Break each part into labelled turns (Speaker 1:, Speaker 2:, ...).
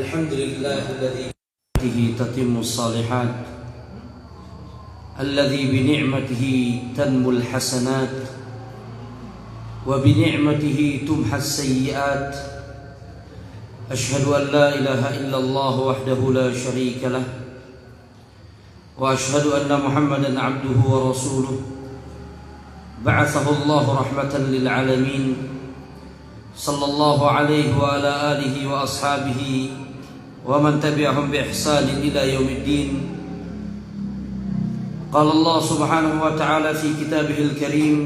Speaker 1: الحمد لله الذي به تتم الصالحات الذي بنعمته تنمو الحسنات وبنعمته تمحى السيئات أشهد أن لا إله إلا الله وحده لا شريك له وأشهد أن محمدا عبده ورسوله بعثه الله رحمة للعالمين صلى الله عليه وعلى آله وأصحابه ومن تبعهم بإحسان إلى يوم الدين. قال الله سبحانه وتعالى في كتابه الكريم: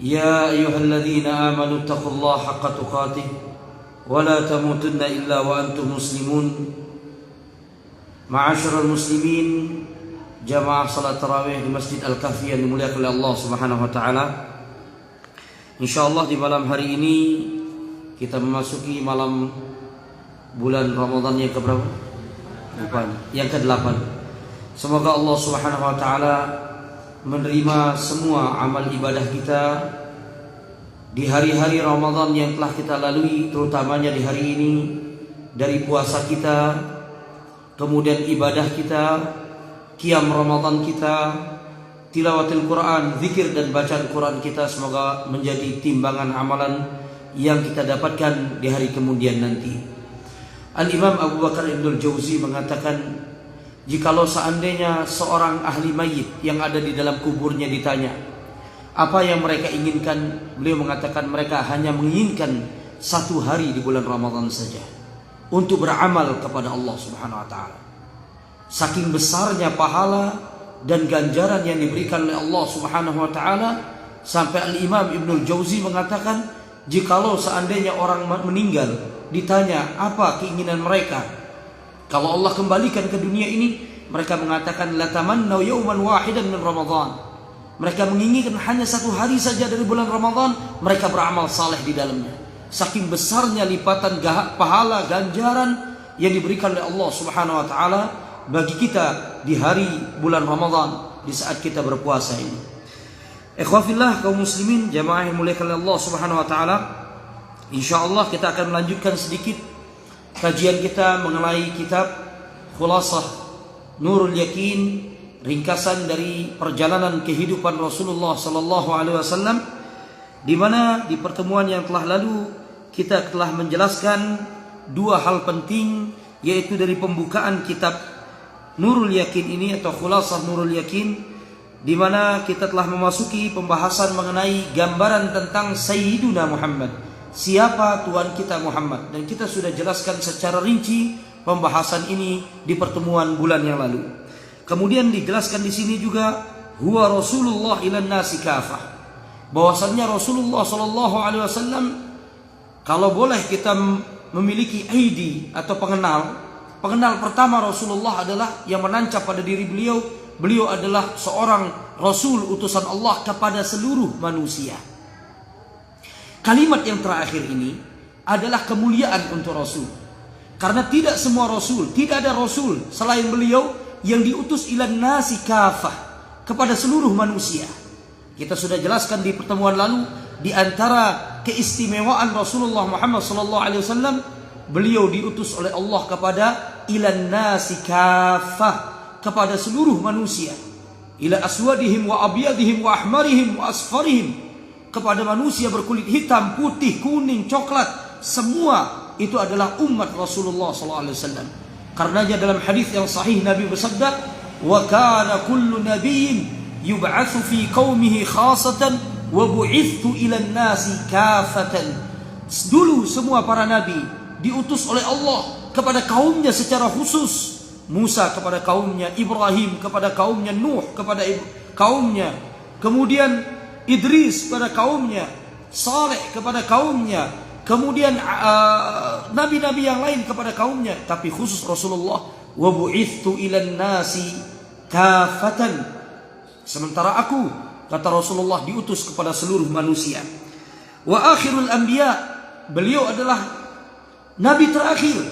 Speaker 1: يا أيها الذين آمنوا اتقوا الله حق تقاته ولا تموتن إلا وأنتم مسلمون. معاشر المسlimin, jamaah salat tarawih di Masjid Al-Kahfi yang dimuliakan oleh Allah Subhanahu wa taala. Insyaallah di malam hari ini kita memasuki malam bulan Ramadan yang keberapa? Bukan, yang ke-8. Semoga Allah Subhanahu wa taala menerima semua amal ibadah kita di hari-hari Ramadan yang telah kita lalui, terutamanya di hari ini, dari puasa kita, kemudian ibadah kita, qiyam Ramadan kita, tilawatil Quran, zikir dan bacaan Quran kita, semoga menjadi timbangan amalan yang kita dapatkan di hari kemudian nanti. Al-Imam Abu Bakar Ibnul Jauzi mengatakan, jikalau seandainya seorang ahli mayit yang ada di dalam kuburnya ditanya apa yang mereka inginkan, beliau mengatakan mereka hanya menginginkan satu hari di bulan Ramadan saja untuk beramal kepada Allah Subhanahu wa taala. Saking besarnya pahala dan ganjaran yang diberikan oleh Allah Subhanahu wa taala, sampai Al-Imam Ibnul Jauzi mengatakan, jikalau seandainya orang meninggal ditanya apa keinginan mereka kalau Allah kembalikan ke dunia ini, mereka mengatakan la tamannau yawman wahidan min Ramadan. Mereka menginginkan hanya satu hari saja dari bulan Ramadan, mereka beramal saleh di dalamnya. Saking besarnya lipatan pahala ganjaran yang diberikan oleh Allah Subhanahu wa taala bagi kita di hari bulan Ramadan, di saat kita berpuasa ini. Ikhwafillah, kaum muslimin, jamaah yang muliakan oleh Allah Subhanahu wa taala, insyaallah kita akan melanjutkan sedikit kajian kita mengenai kitab Khulasah Nurul Yakin, ringkasan dari perjalanan kehidupan Rasulullah sallallahu alaihi wasallam, di mana di pertemuan yang telah lalu kita telah menjelaskan dua hal penting, yaitu dari pembukaan kitab Nurul Yakin ini atau Khulasah Nurul Yakin, di mana kita telah memasuki pembahasan mengenai gambaran tentang Sayyiduna Muhammad, siapa Tuhan kita Muhammad, dan kita sudah jelaskan secara rinci pembahasan ini di pertemuan bulan yang lalu. Kemudian dijelaskan di sini juga huwa Rasulullah ilan nasi kafah, bahwasannya Rasulullah sallallahu alaihi wasallam, kalau boleh kita memiliki ID atau pengenal pertama Rasulullah adalah yang menancap pada diri beliau. Beliau adalah seorang Rasul utusan Allah kepada seluruh manusia. Kalimat yang terakhir ini adalah kemuliaan untuk Rasul, karena tidak semua Rasul, tidak ada Rasul selain beliau yang diutus ilan nasi kafah, kepada seluruh manusia. Kita sudah jelaskan di pertemuan lalu, di antara keistimewaan Rasulullah Muhammad SAW, beliau diutus oleh Allah kepada ilan nasi kafah, kepada seluruh manusia. Ila aswadihim wa abyadihim wa ahmarihim wa asfarihim, kepada manusia berkulit hitam, putih, kuning, coklat, semua itu adalah umat Rasulullah SAW. Karenanya dalam hadis yang sahih Nabi bersabda, wa kana kullu nabiyyin yub'atsu fi qaumihi khasatan wa bu'ithtu ila an-nasi kafatan. Dulu semua para nabi diutus oleh Allah kepada kaumnya secara khusus. Musa kepada kaumnya, Ibrahim kepada kaumnya, Nuh kepada kaumnya, kemudian Idris kepada kaumnya, Saleh kepada kaumnya, kemudian nabi-nabi yang lain kepada kaumnya, tapi khusus Rasulullah, wa bu'ithtu ilan nasi kafatan, sementara aku, kata Rasulullah, diutus kepada seluruh manusia. Wa akhirul anbiya, beliau adalah nabi terakhir.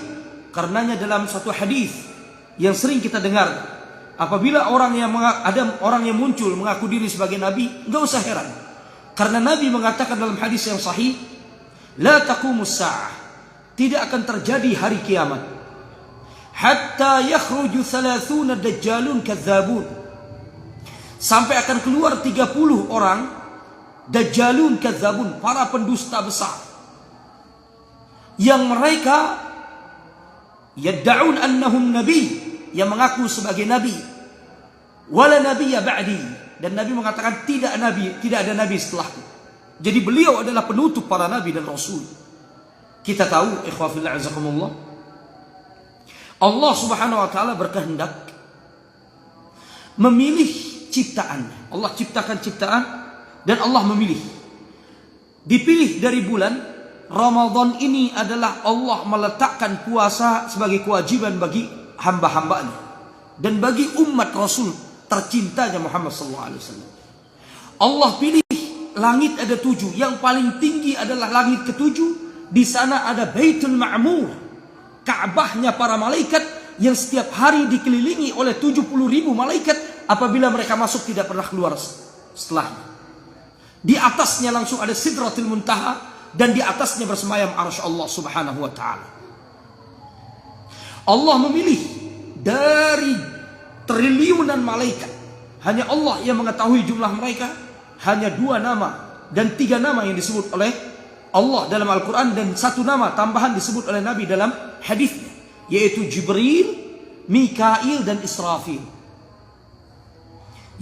Speaker 1: Karenanya dalam satu hadis yang sering kita dengar, apabila ada orang yang muncul mengaku diri sebagai nabi, enggak usah heran, karena Nabi mengatakan dalam hadis yang sahih, la taqumus sa'ah, tidak akan terjadi hari kiamat hatta yakhruju 30 dajjalun kadzabun. Sampai akan keluar 30 orang dajjalun kadzabun, para pendusta besar, yang mereka yadda'un annahum nabi, yang mengaku sebagai nabi, wala nabiyya ba'di, dan Nabi mengatakan tidak ada nabi setelahku. Jadi beliau adalah penutup para nabi dan rasul. Kita tahu ikhwafillah azakumullah, Allah Subhanahu wa taala berkehendak memilih ciptaan. Allah ciptakan ciptaan dan Allah memilih. Dipilih dari bulan Ramadan ini adalah Allah meletakkan puasa sebagai kewajiban bagi hamba-hambanya dan bagi umat Rasul tercintanya Muhammad SAW. Allah pilih langit ada 7, yang paling tinggi adalah langit ke-7. Di sana ada Baitul Ma'mur, Ka'bahnya para malaikat yang setiap hari dikelilingi oleh 70.000 malaikat. Apabila mereka masuk tidak pernah keluar setelahnya. Di atasnya langsung ada Sidratul Muntaha, dan di atasnya bersemayam arsy Allah Subhanahu wa taala. Allah memilih dari triliunan malaikat, hanya Allah yang mengetahui jumlah mereka, hanya 2 nama dan 3 nama yang disebut oleh Allah dalam Al-Quran, dan 1 nama tambahan disebut oleh Nabi dalam hadisnya, yaitu Jibril, Mikail, dan Israfil,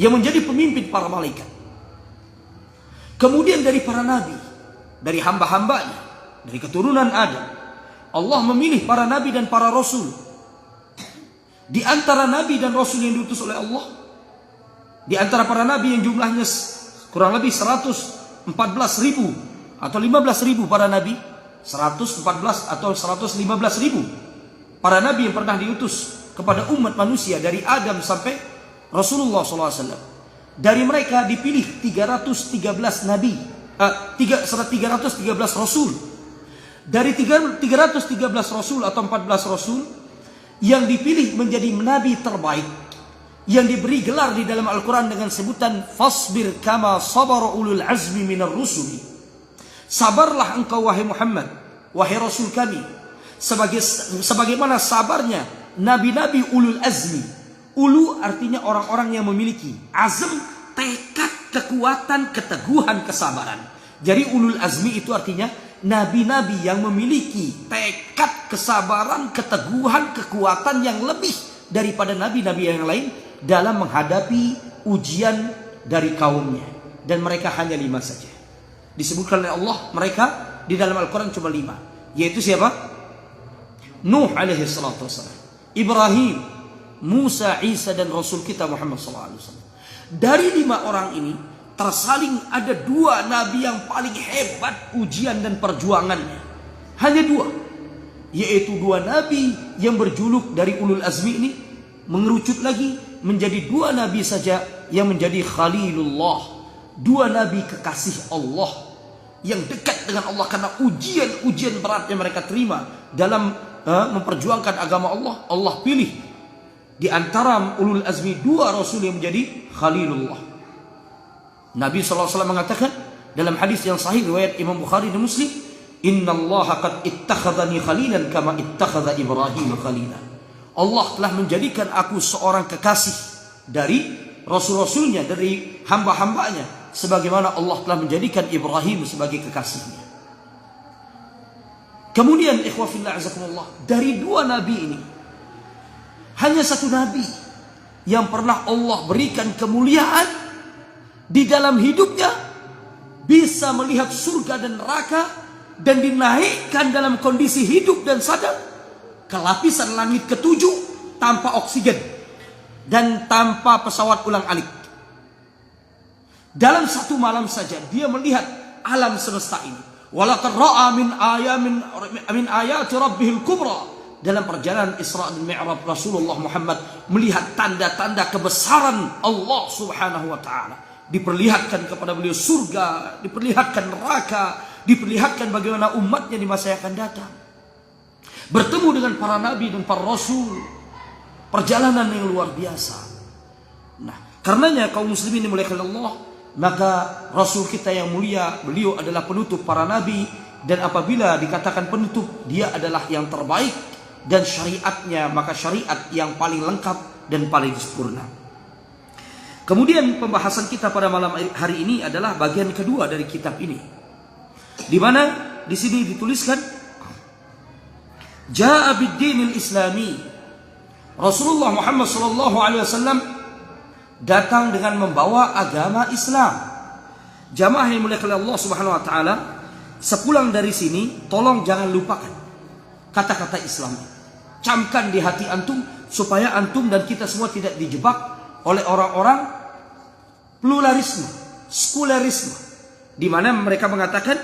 Speaker 1: yang menjadi pemimpin para malaikat. Kemudian dari para nabi, dari hamba-hambanya, dari keturunan Adam, Allah memilih para nabi dan para rasul. Di antara nabi dan rasul yang diutus oleh Allah, di antara para nabi yang jumlahnya kurang lebih 114.000 atau 15.000 para nabi, 114 atau 115.000 para nabi yang pernah diutus kepada umat manusia dari Adam sampai Rasulullah SAW. Dari mereka dipilih 313 nabi, 313 rasul. Dari 313 rasul atau 14 rasul yang dipilih menjadi nabi terbaik, yang diberi gelar di dalam Al-Quran dengan sebutan fasbir kama sabara ulul azmi minar rusuli. Sabarlah engkau wahai Muhammad, wahai Rasul kami, sebagaimana sabarnya nabi-nabi ulul azmi. Ulu artinya orang-orang yang memiliki azm, tekad, kekuatan, keteguhan, kesabaran. Jadi ulul azmi itu artinya nabi-nabi yang memiliki tekad, kesabaran, keteguhan, kekuatan yang lebih daripada nabi-nabi yang lain dalam menghadapi ujian dari kaumnya. Dan mereka hanya 5 saja. Disebutkan oleh Allah mereka di dalam Al-Quran cuma 5. Yaitu siapa? Nuh alaihi salatu wassalam, Ibrahim, Musa, Isa, dan Rasul kita Muhammad SAW. Dari 5 orang ini tersaling ada 2 nabi yang paling hebat ujian dan perjuangannya. Hanya 2, yaitu 2 nabi yang berjuluk dari ulul azmi ini mengerucut lagi menjadi 2 nabi saja yang menjadi Khalilullah, 2 nabi kekasih Allah yang dekat dengan Allah karena ujian-ujian berat yang mereka terima dalam memperjuangkan agama Allah. Allah pilih di antara ulul azmi 2 rasul yang menjadi Khalilullah. Nabi SAW mengatakan dalam hadis yang sahih riwayat Imam Bukhari dan Muslim, innallaha qad ittakhadhani khalilan kama ittakhadha Ibrahim khalila. Allah telah menjadikan aku seorang kekasih dari rasul-rasulnya, dari hamba-hambanya, sebagaimana Allah telah menjadikan Ibrahim sebagai kekasihnya. Kemudian ikhwafillah azakumullah, dari 2 nabi ini hanya 1 nabi yang pernah Allah berikan kemuliaan di dalam hidupnya, bisa melihat surga dan neraka dan dinaikkan dalam kondisi hidup dan sadar ke lapisan langit ke-7 tanpa oksigen dan tanpa pesawat ulang-alik. Dalam 1 malam saja dia melihat alam semesta ini. Walaqad ra'a min ayati rabbihil kubra. Dalam perjalanan Isra dan Mi'raj, Rasulullah Muhammad melihat tanda-tanda kebesaran Allah Subhanahu wa taala. Diperlihatkan kepada beliau surga, diperlihatkan neraka, diperlihatkan bagaimana umatnya di masa yang akan datang. Bertemu dengan para nabi dan para rasul. Perjalanan yang luar biasa. Nah, karenanya kaum muslimin dimuliakan Allah, maka Rasul kita yang mulia, beliau adalah penutup para nabi, dan apabila dikatakan penutup, dia adalah yang terbaik dan syariatnya, maka syariat yang paling lengkap dan paling sempurna. Kemudian pembahasan kita pada malam hari ini adalah bagian kedua dari kitab ini, di mana di sini dituliskan Ja'a bid-dinil Islami. Rasulullah Muhammad sallallahu alaihi wasallam datang dengan membawa agama Islam. Jamaah yang dimuliakan oleh Allah Subhanahu wa taala, sepulang dari sini tolong jangan lupakan kata-kata Islam. Camkan di hati antum supaya antum dan kita semua tidak dijebak oleh orang-orang pluralisme, sekularisme, di mana mereka mengatakan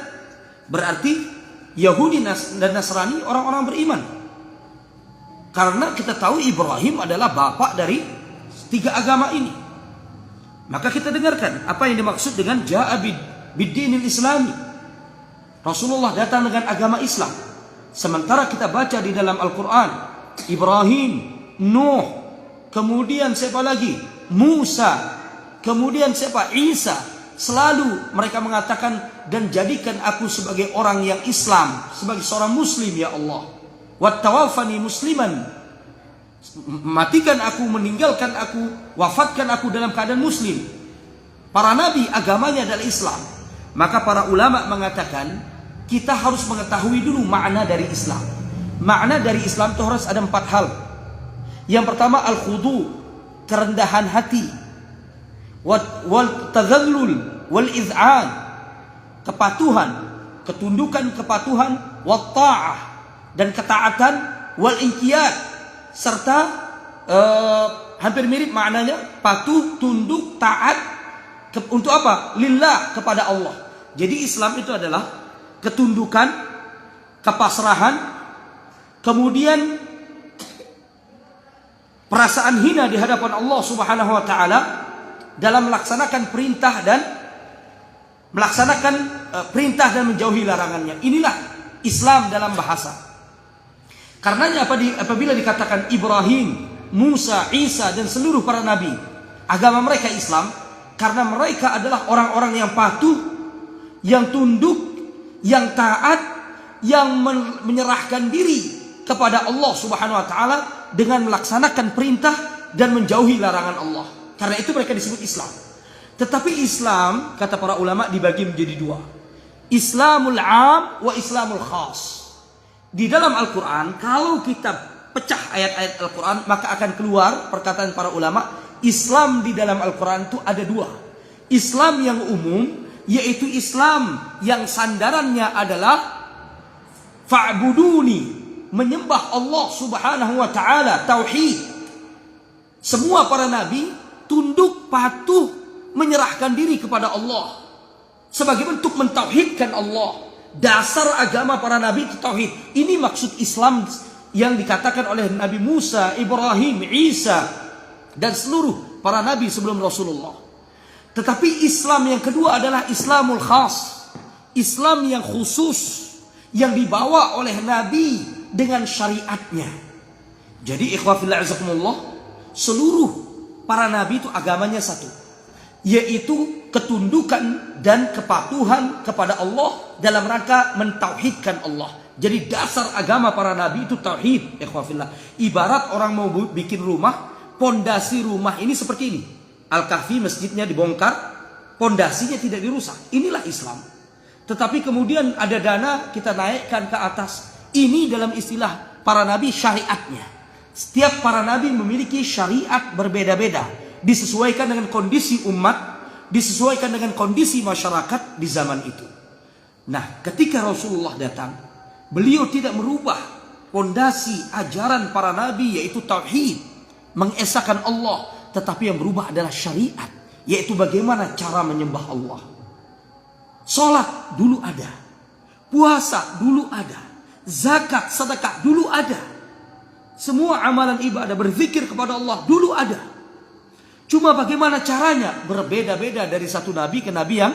Speaker 1: berarti Yahudi dan Nasrani orang-orang beriman. Karena kita tahu Ibrahim adalah bapak dari tiga agama ini. Maka kita dengarkan apa yang dimaksud dengan Ja'a bid-dinil Islami. Rasulullah datang dengan agama Islam. Sementara kita baca di dalam Al-Quran, Ibrahim, Nuh, kemudian siapa lagi? Musa, kemudian siapa? Isa. Selalu mereka mengatakan, dan jadikan aku sebagai orang yang Islam, sebagai seorang Muslim ya Allah. Wattawafani musliman, matikan aku, meninggalkan aku, wafatkan aku dalam keadaan Muslim. Para nabi agamanya adalah Islam. Maka para ulama mengatakan kita harus mengetahui dulu makna dari Islam. Makna dari Islam itu harus ada 4 hal. Yang pertama al-khudu, kerendahan hati, wal tadhallul wal iz'an, kepatuhan, ketundukan kepatuhan, wat ta'ah, dan ketaatan, wal inqiyad, serta hampir mirip maknanya, patuh, tunduk, taat untuk apa? Lillah, kepada Allah. Jadi Islam itu adalah ketundukan, kepasrahan, kemudian perasaan hina di hadapan Allah Subhanahu wa taala dalam melaksanakan perintah dan menjauhi larangannya. Inilah Islam dalam bahasa. Karenanya apabila dikatakan Ibrahim, Musa, Isa dan seluruh para nabi, agama mereka Islam, karena mereka adalah orang-orang yang patuh, yang tunduk, yang taat, yang menyerahkan diri kepada Allah Subhanahu wa taala dengan melaksanakan perintah dan menjauhi larangan Allah. Karena itu mereka disebut Islam. Tetapi Islam, kata para ulama, dibagi menjadi 2. Islamul 'am wa Islamul khas. Di dalam Al-Quran, kalau kita pecah ayat-ayat Al-Quran, maka akan keluar perkataan para ulama, Islam di dalam Al-Quran itu ada 2. Islam yang umum, yaitu Islam yang sandarannya adalah fa'buduni, menyembah Allah Subhanahu wa taala, tauhid. Semua para nabi tunduk, patuh, menyerahkan diri kepada Allah sebagai bentuk mentauhidkan Allah. Dasar agama para nabi itu tauhid. Ini maksud Islam yang dikatakan oleh Nabi Musa, Ibrahim, Isa dan seluruh para nabi sebelum Rasulullah. Tetapi Islam yang kedua adalah Islamul khas, Islam yang khusus, yang dibawa oleh nabi dengan syariatnya. Jadi ikhwah fillah azakumullah, seluruh para nabi itu agamanya satu, yaitu ketundukan dan kepatuhan kepada Allah dalam rangka mentauhidkan Allah. Jadi dasar agama para nabi itu tauhid, ikhwafillah. Ibarat orang mau bikin rumah, pondasi rumah ini seperti ini. Al-Kahfi, masjidnya dibongkar, pondasinya tidak dirusak. Inilah Islam. Tetapi kemudian ada dana, kita naikkan ke atas. Ini dalam istilah para nabi syariatnya. Setiap para nabi memiliki syariat berbeda-beda, disesuaikan dengan kondisi umat, disesuaikan dengan kondisi masyarakat di zaman itu. Nah, ketika Rasulullah datang, beliau tidak merubah pondasi ajaran para nabi, yaitu tauhid, mengesahkan Allah, tetapi yang berubah adalah syariat, yaitu bagaimana cara menyembah Allah. Salat dulu ada, puasa dulu ada, zakat, sedekah dulu ada. Semua amalan ibadah, berzikir kepada Allah dulu ada. Cuma bagaimana caranya berbeda-beda dari satu nabi ke nabi yang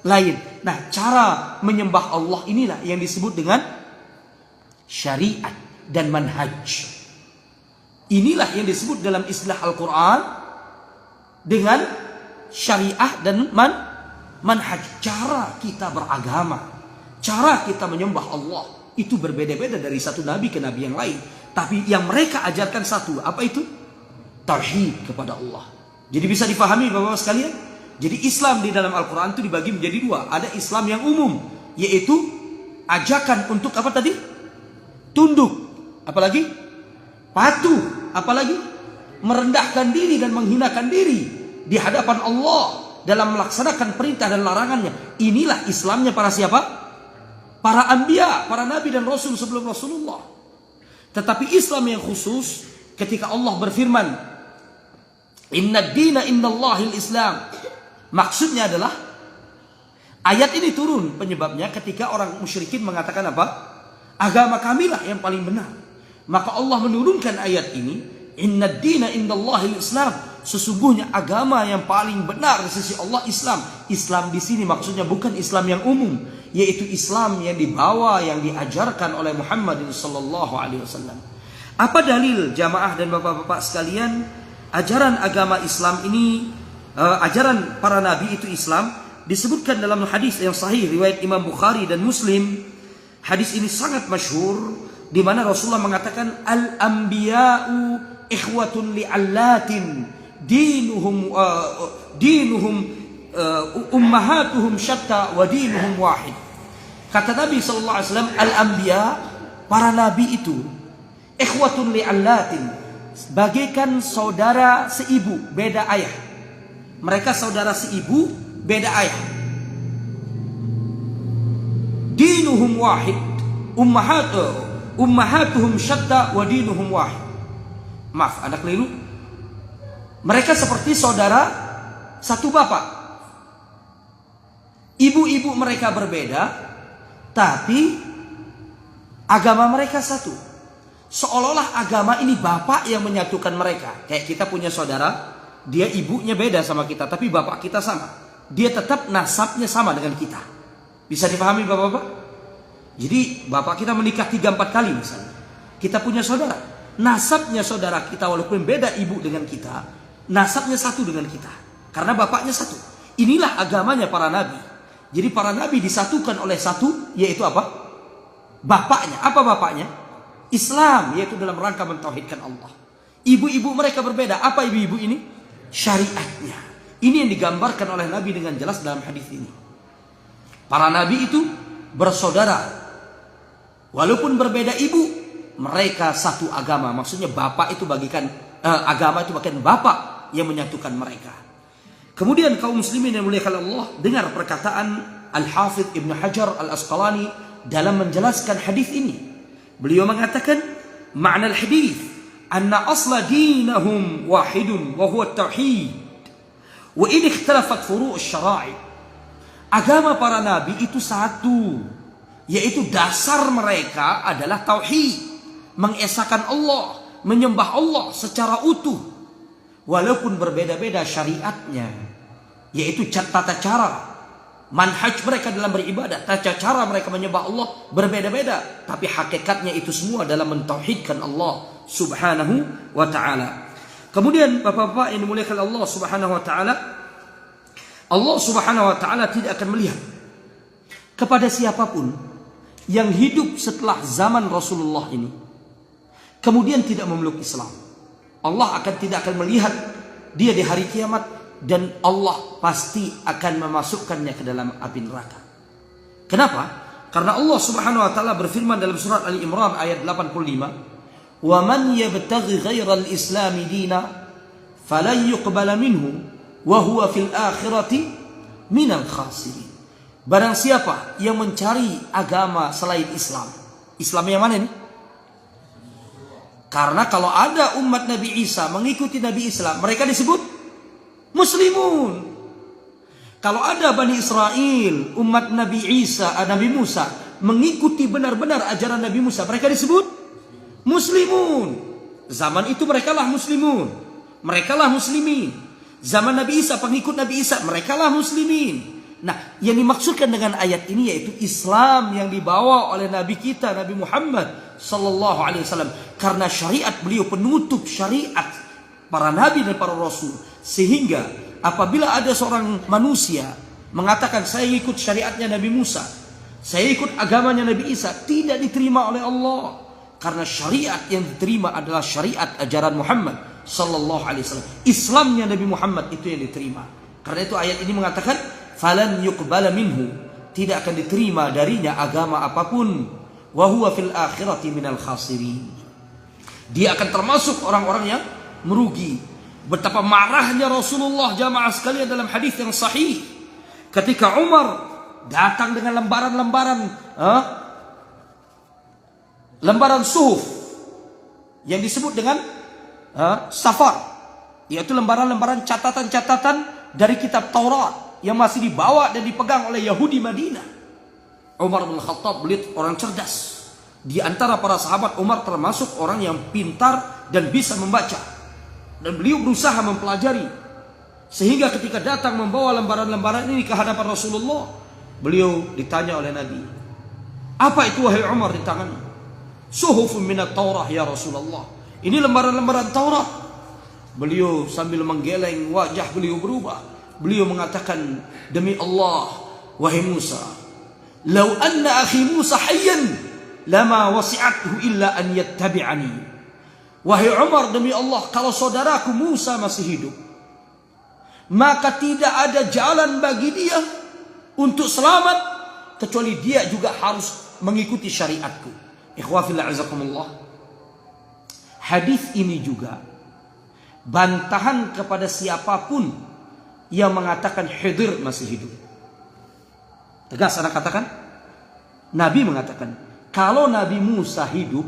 Speaker 1: lain. Nah, cara menyembah Allah inilah yang disebut dengan syariat dan manhaj. Inilah yang disebut dalam istilah Al-Quran dengan syariah dan manhaj. Cara kita beragama, cara kita menyembah Allah itu berbeda-beda dari satu nabi ke nabi yang lain. Tapi yang mereka ajarkan satu, apa itu? Tauhid kepada Allah. Jadi bisa dipahami Bapak-Bapak sekalian? Jadi Islam di dalam Al-Quran itu dibagi menjadi dua. Ada Islam yang umum, yaitu ajakan untuk apa tadi? Tunduk. Apalagi? Patuh. Apalagi? Merendahkan diri dan menghinakan diri di hadapan Allah dalam melaksanakan perintah dan larangannya. Inilah Islamnya para siapa? Para anbiya, para nabi dan rasul sebelum Rasulullah. Tetapi Islam yang khusus ketika Allah berfirman, Inna dina indallahil Islam. Maksudnya adalah ayat ini turun penyebabnya ketika orang musyrikin mengatakan apa? Agama kamilah yang paling benar. Maka Allah menurunkan ayat ini, Inna dina indallahil Islam. Sesungguhnya agama yang paling benar di sisi Allah Islam. Islam di sini maksudnya bukan Islam yang umum, yaitu Islam yang dibawa, yang diajarkan oleh Muhammad sallallahu alaihi wasallam. Apa dalil jamaah dan bapak-bapak sekalian? Ajaran agama Islam ini, ajaran para nabi itu Islam, disebutkan dalam hadis yang sahih riwayat Imam Bukhari dan Muslim. Hadis ini sangat masyhur di mana Rasulullah mengatakan al-anbiya'u ikhwatun li'allatin dinuhum ummahatuhum syatta wa dinuhum wahid. Kata Nabi sallallahu alaihi wasallam, al-anbiya, para nabi itu ikhwatun li'allatin, bagaikan saudara seibu, beda ayah. Mereka saudara seibu, beda ayah. Dinuhum wahid, ummahatuhum syatta wa dinuhum wahid. Maaf, anak keliru. Mereka seperti saudara satu bapak. Ibu-ibu mereka berbeda, tapi agama mereka satu. Seolah-olah agama ini bapak yang menyatukan mereka. Kayak kita punya saudara, dia ibunya beda sama kita, tapi bapak kita sama. Dia tetap nasabnya sama dengan kita. Bisa dipahami bapak-bapak? Jadi bapak kita menikah 3-4 kali misalnya. Kita punya saudara, nasabnya saudara kita walaupun beda ibu dengan kita, nasabnya satu dengan kita. Karena bapaknya satu. Inilah agamanya para nabi. Jadi para nabi disatukan oleh satu, yaitu apa? Bapaknya. Apa bapaknya? Islam, yaitu dalam rangka mentauhidkan Allah. Ibu-ibu mereka berbeda. Apa ibu-ibu ini? Syariatnya. Ini yang digambarkan oleh Nabi dengan jelas dalam hadis ini. Para nabi itu bersaudara. Walaupun berbeda ibu, mereka satu agama. Maksudnya bapak itu bagikan agama itu bagian bapak yang menyatukan mereka. Kemudian kaum muslimin yang muliakan Allah, dengar perkataan Al-Hafidh Ibn Hajar Al-Asqalani dalam menjelaskan hadis ini. Beliau mengatakan, makna al-hadis anna asla dinahum wahidun wa huwa at-tauhid wa in ikhtalafat furu' asy-syara'i. Agama para nabi itu satu, yaitu dasar mereka adalah tauhid, mengesahkan Allah, menyembah Allah secara utuh. Walaupun berbeda-beda syariatnya, yaitu tata cara, manhaj mereka dalam beribadah, tata cara mereka menyembah Allah berbeda-beda, tapi hakikatnya itu semua dalam mentauhidkan Allah subhanahu wa ta'ala. Kemudian bapak-bapak yang dimuliakan Allah subhanahu wa ta'ala, Allah subhanahu wa ta'ala tidak akan melihat kepada siapapun yang hidup setelah zaman Rasulullah ini kemudian tidak memeluk Islam. Allah tidak akan melihat dia di hari kiamat, dan Allah pasti akan memasukkannya ke dalam api neraka. Kenapa? Karena Allah subhanahu wa ta'ala berfirman dalam surat Ali Imran ayat 85, "Wa man yabtaghi ghairal islami dina falan yuqbala minhu wa huwa fil akhirati minal khasirin." Barang siapa yang mencari agama selain Islam. Islam yang mana ini? Karena kalau ada umat Nabi Isa mengikuti Nabi Islam, mereka disebut Muslimun. Kalau ada Bani Israel, umat Nabi Isa, Nabi Musa mengikuti benar-benar ajaran Nabi Musa, mereka disebut Muslimun. Zaman itu mereka lah Muslimun, mereka lah Muslimin. Zaman Nabi Isa, pengikut Nabi Isa, mereka lah Muslimin. Nah, yang dimaksudkan dengan ayat ini yaitu Islam yang dibawa oleh Nabi kita, Nabi Muhammad sallallahu alaihi wasallam. Karena syariat beliau penutup syariat para nabi dan para rasul. Sehingga apabila ada seorang manusia mengatakan saya ikut syariatnya Nabi Musa, saya ikut agamanya Nabi Isa, tidak diterima oleh Allah. Karena syariat yang diterima adalah syariat ajaran Muhammad sallallahu alaihi wasallam. Islamnya Nabi Muhammad itu yang diterima. Karena itu ayat ini mengatakan falan yuqbala minhu, tidak akan diterima darinya agama apapun, wa huwa fil akhirati minal khasirin. Dia akan termasuk orang-orang yang merugi. Betapa marahnya Rasulullah jamaah sekalian dalam hadis yang sahih ketika Umar datang dengan lembaran suhuf yang disebut dengan safar, yaitu lembaran-lembaran catatan-catatan dari kitab Taurat yang masih dibawa dan dipegang oleh Yahudi Madinah. Umar bin Khattab beliau orang cerdas. Di antara para sahabat, Umar termasuk orang yang pintar dan bisa membaca. Dan beliau berusaha mempelajari. Sehingga ketika datang membawa lembaran-lembaran ini ke hadapan Rasulullah, beliau ditanya oleh Nabi, "Apa itu wahai Umar di tanganmu?" "Suhufun minat Taurah ya Rasulullah." Ini lembaran-lembaran Taurat. Beliau sambil menggeleng, wajah beliau berubah. Beliau mengatakan, "Demi Allah, wahai Musa, lau anna akhi Musa hayyan lama wasi'athu illa an yattabi'ani." Wahai Umar, demi Allah, kalau saudaraku Musa masih hidup, maka tidak ada jalan bagi dia untuk selamat kecuali dia juga harus mengikuti syariatku. Ikhwah fillah azakumullah. Hadis ini juga bantahan kepada siapapun yang mengatakan Khidir masih hidup. Tegas saya katakan, Nabi mengatakan kalau Nabi Musa hidup,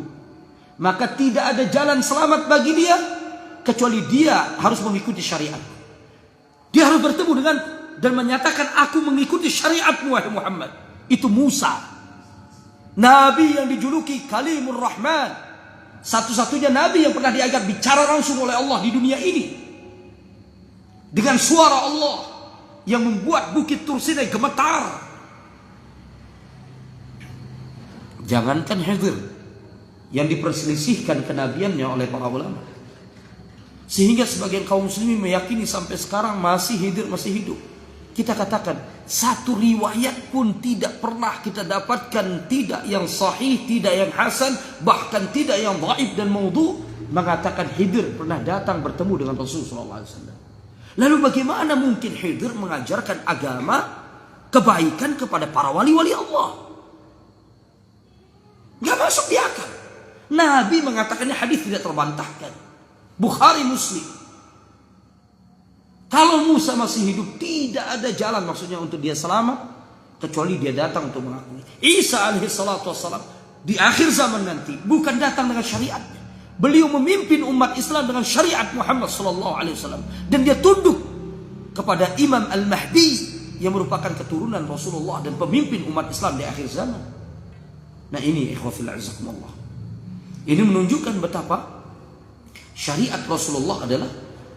Speaker 1: maka tidak ada jalan selamat bagi dia kecuali dia harus mengikuti syariat. Dia harus bertemu dengan dan menyatakan, "Aku mengikuti syariatmu wahai Muhammad." Itu Musa, Nabi yang dijuluki Kalimur Rahman, satu-satunya Nabi yang pernah diajak bicara langsung oleh Allah di dunia ini, dengan suara Allah yang membuat bukit Tur Sinai gemetar. Jangankan Khidir yang diperselisihkan kenabiannya oleh para ulama, sehingga sebagian kaum muslimin meyakini sampai sekarang masih Khidir masih hidup. Kita katakan satu riwayat pun tidak pernah kita dapatkan, tidak yang sahih, tidak yang hasan, bahkan tidak yang dhaif dan maudhu, mengatakan Khidir pernah datang bertemu dengan Rasulullah SAW. Lalu bagaimana mungkin Khidir mengajarkan agama kebaikan kepada para wali-wali Allah? Gak masuk di akal. Nabi mengatakannya, hadis tidak terbantahkan. Bukhari, Muslim. Kalau Musa masih hidup, tidak ada jalan maksudnya untuk dia selamat kecuali dia datang untuk mengakui. Isa alaihi salatu wassalam di akhir zaman nanti bukan datang dengan syariatnya. Beliau memimpin umat Islam dengan syariat Muhammad sallallahu alaihi wasallam, dan dia tunduk kepada Imam Al-Mahdi yang merupakan keturunan Rasulullah dan pemimpin umat Islam di akhir zaman. Nah ini ikhwafil azakumullah. Ini menunjukkan betapa syariat Rasulullah adalah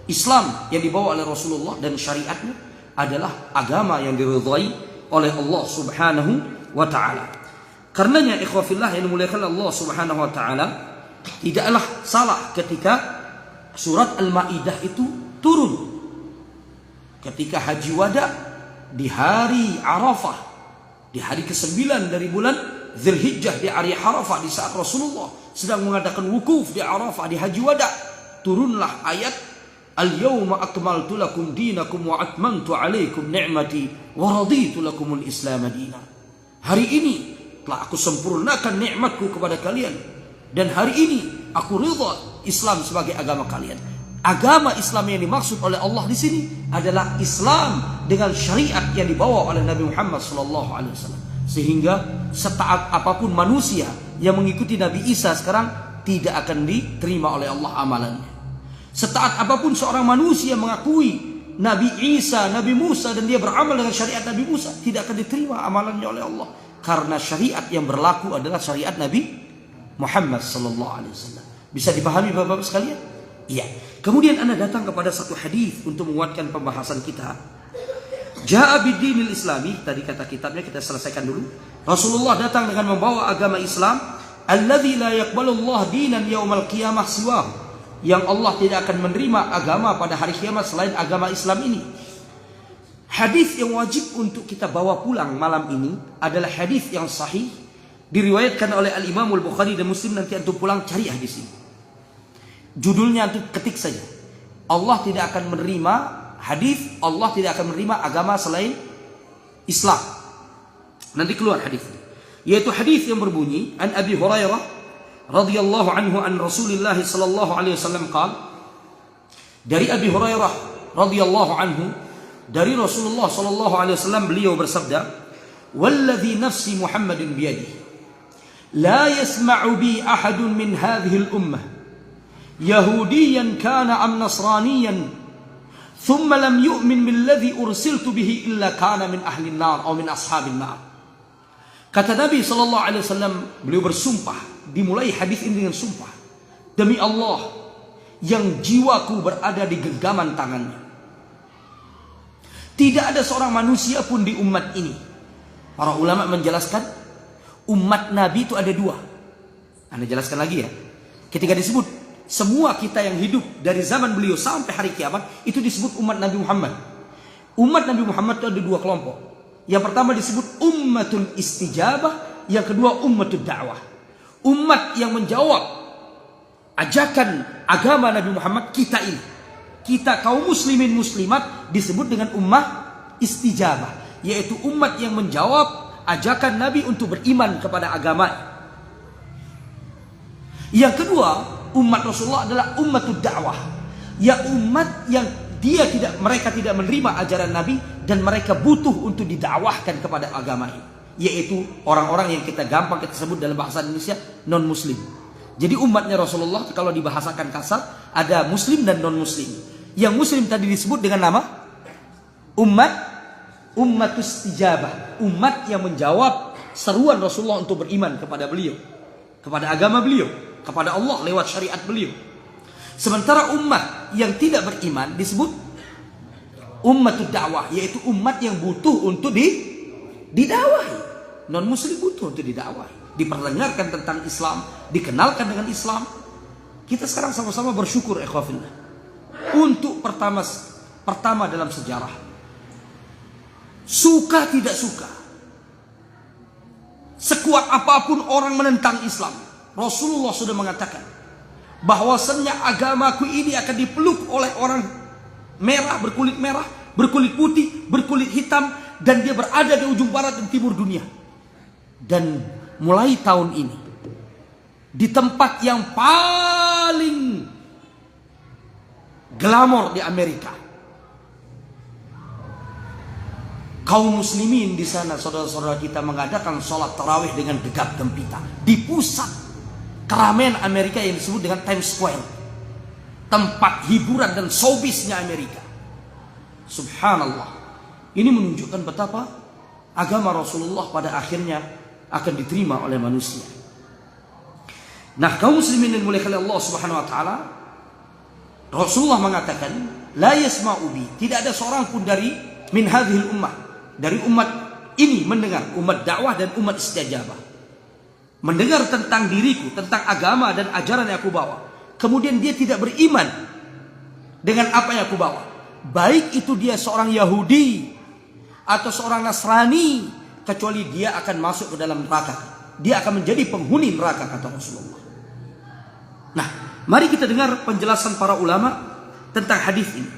Speaker 1: Islam yang dibawa oleh Rasulullah, dan syariatnya adalah agama yang diridhai oleh Allah Subhanahu wa taala. Karenanya ikhwafillah yang dimuliakan Allah Subhanahu wa taala, tidaklah salah ketika surat Al-Maidah itu turun ketika haji wada di hari Arafah, di hari ke-9 dari bulan Dzulhijjah, di hari Arafah, di saat Rasulullah sedang mengadakan wukuf di Arafah di haji wada, turunlah ayat Al-yawma akmaltu lakum dinakum wa atmamtu alaikum ni'mati wa raditu lakumul Islam madina. Hari ini telah aku sempurnakan nikmatku kepada kalian, dan hari ini aku ridha Islam sebagai agama kalian. Agama Islam yang dimaksud oleh Allah di sini adalah Islam dengan syariat yang dibawa oleh Nabi Muhammad sallallahu alaihi wasallam. Sehingga setaat apapun manusia yang mengikuti Nabi Isa sekarang tidak akan diterima oleh Allah amalannya. Setaat apapun seorang manusia mengakui Nabi Isa, Nabi Musa, dan dia beramal dengan syariat Nabi Musa, tidak akan diterima amalannya oleh Allah. Karena syariat yang berlaku adalah syariat Nabi Muhammad sallallahu alaihi wasallam. Bisa dipahami Bapak-bapak sekalian? Iya. Kemudian Anda datang kepada satu hadis untuk menguatkan pembahasan kita. Ja'a bid-dinil Islami, tadi kata kitabnya kita selesaikan dulu. Rasulullah datang dengan membawa agama Islam, alladzi la yaqbalu Allah dinan yaumal qiyamah siwahu, yang Allah tidak akan menerima agama pada hari kiamat selain agama Islam ini. Hadis yang wajib untuk kita bawa pulang malam ini adalah hadis yang sahih Diriwayatkan oleh Al-Imam Al-Bukhari dan Muslim. Nanti antum pulang cari hadis ini. Judulnya antum ketik saja. Allah tidak akan menerima hadis, Allah tidak akan menerima agama selain Islam. Nanti keluar hadis. Yaitu hadis yang berbunyi an Abi Hurairah radhiyallahu anhu an Rasulillah sallallahu alaihi wasallam qala, dari Abi Hurairah radhiyallahu anhu dari Rasulullah sallallahu alaihi wasallam, beliau bersabda, "Walladzi nafsi Muhammadin biyadihi, la yasma'u bi ahadun min hadhihi al-ummah, yahudiyan kana am nasraniyan, thumma lam yu'min billadzi ursiltu bihi illa kana min ahli an-nar aw min ashabin nar." Kata Nabi sallallahu alaihi wasallam, beliau bersumpah, dimulai hadis ini dengan sumpah, demi Allah yang jiwaku berada di genggaman tangannya, tidak ada seorang manusia pun di umat ini. Para ulama menjelaskan umat Nabi itu ada dua. Anda jelaskan lagi ya. Ketika disebut semua kita yang hidup dari zaman beliau sampai hari kiamat, itu disebut umat Nabi Muhammad. Umat Nabi Muhammad itu ada dua kelompok. Yang pertama disebut ummatul istijabah, yang kedua ummatul da'wah. Umat yang menjawab ajakan agama Nabi Muhammad kita ini. Kita kaum muslimin muslimat disebut dengan ummah istijabah, yaitu umat yang menjawab ajakan Nabi untuk beriman kepada agama. Yang kedua, umat Rasulullah adalah ummatud da'wah, ya umat yang mereka tidak menerima ajaran Nabi dan mereka butuh untuk didakwahkan kepada agama ini, yaitu orang-orang yang kita gampang kita sebut dalam bahasa Indonesia non muslim. Jadi umatnya Rasulullah kalau dibahasakan kasar ada muslim dan non muslim. Yang muslim tadi disebut dengan nama ummatus istijabah, umat yang menjawab seruan Rasulullah untuk beriman kepada beliau, kepada agama beliau, kepada Allah lewat syariat beliau. Sementara umat yang tidak beriman disebut ummatud da'wah, yaitu umat yang butuh untuk didakwahi. Non muslim butuh untuk didakwahi, diperdengarkan tentang Islam, dikenalkan dengan Islam. Kita sekarang sama-sama bersyukur ikhwafillah. Untuk pertama dalam sejarah, suka tidak suka, sekuat apapun orang menentang Islam, Rasulullah sudah mengatakan bahwasannya agamaku ini akan dipeluk oleh orang merah, berkulit putih, berkulit hitam, dan dia berada di ujung barat dan timur dunia. Dan mulai tahun ini, di tempat yang paling glamor di Amerika, kaum muslimin di sana, saudara-saudara kita, mengadakan sholat tarawih dengan gegap gempita di pusat keramaian Amerika yang disebut dengan Times Square, tempat hiburan dan showbiznya Amerika. Subhanallah, ini menunjukkan betapa agama Rasulullah pada akhirnya akan diterima oleh manusia. Nah, kaum muslimin yang dimuliakan Allah Subhanahu wa taala, Rasulullah mengatakan, la yasma'u bi, tidak ada seorang pun dari min hadhil ummah, dari umat ini mendengar, umat dakwah dan umat istijabah, mendengar tentang diriku, tentang agama dan ajaran yang aku bawa, kemudian dia tidak beriman dengan apa yang aku bawa, baik itu dia seorang Yahudi atau seorang Nasrani, kecuali dia akan masuk ke dalam neraka, dia akan menjadi penghuni neraka, kata Rasulullah. Nah, mari kita dengar penjelasan para ulama tentang hadis ini.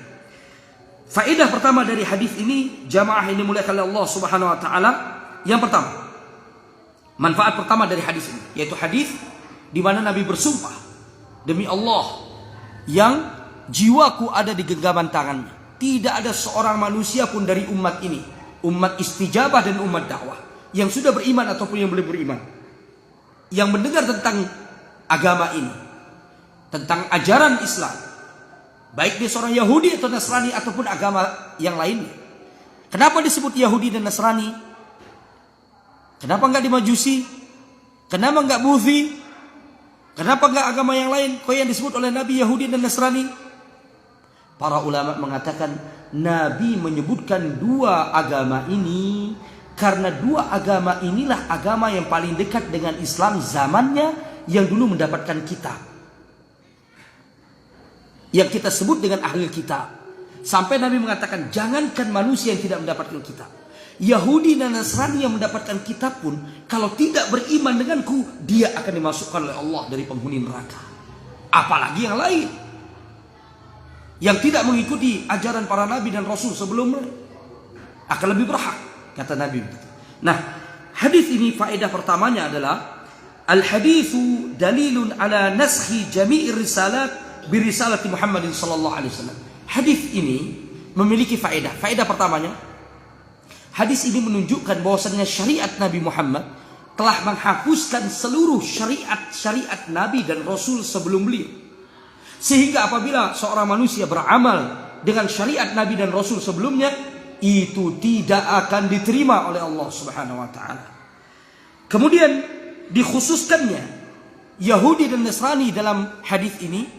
Speaker 1: Faedah pertama dari hadis ini, jamaah ini dimuliakan oleh Allah Subhanahu wa taala. Yang pertama, manfaat pertama dari hadis ini, yaitu hadis di mana Nabi bersumpah, demi Allah yang jiwaku ada di genggaman tangannya, tidak ada seorang manusia pun dari umat ini, umat istijabah dan umat dakwah, yang sudah beriman ataupun yang belum beriman, yang mendengar tentang agama ini, tentang ajaran Islam, baik dia seorang Yahudi atau Nasrani ataupun agama yang lainnya. Kenapa disebut Yahudi dan Nasrani? Kenapa enggak di Majusi? Kenapa enggak Buzi? Kenapa enggak agama yang lain? Kok yang disebut oleh Nabi Yahudi dan Nasrani? Para ulama mengatakan Nabi menyebutkan dua agama ini karena dua agama inilah agama yang paling dekat dengan Islam zamannya, yang dulu mendapatkan kitab, yang kita sebut dengan ahli kitab. Sampai Nabi mengatakan, jangankan manusia yang tidak mendapatkan kitab, Yahudi dan Nasrani yang mendapatkan kitab pun, kalau tidak beriman denganku, dia akan dimasukkan oleh Allah dari penghuni neraka. Apalagi yang lain yang tidak mengikuti ajaran para nabi dan rasul sebelumnya akan lebih berhak, kata Nabi. Nah, hadis ini faedah pertamanya adalah al-haditsu dalilun ala naskhi jami'ir risalat bi risalati Muhammadin sallallahu alaihi wasallam. Hadis ini memiliki faedah. Faedah pertamanya, hadis ini menunjukkan bahwasannya syariat Nabi Muhammad telah menghapuskan seluruh syariat Nabi dan Rasul sebelum beliau. Sehingga apabila seorang manusia beramal dengan syariat Nabi dan Rasul sebelumnya, itu tidak akan diterima oleh Allah Subhanahu wa taala. Kemudian dikhususkannya Yahudi dan Nasrani dalam hadis ini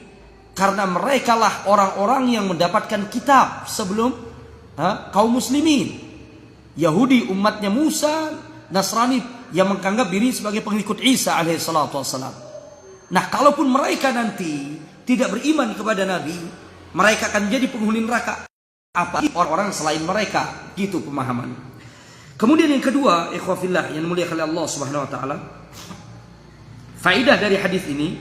Speaker 1: karena mereka lah orang-orang yang mendapatkan kitab sebelum kaum muslimin. Yahudi umatnya Musa, Nasrani yang menganggap diri sebagai pengikut Isa alaihi salatu wassalam. Nah, kalaupun mereka nanti tidak beriman kepada Nabi, mereka akan jadi penghuni neraka. Apa orang-orang selain mereka, gitu pemahaman. Kemudian yang kedua, ikhwafillah yang muliakan Allah Subhanahu wa taala, faedah dari hadis ini,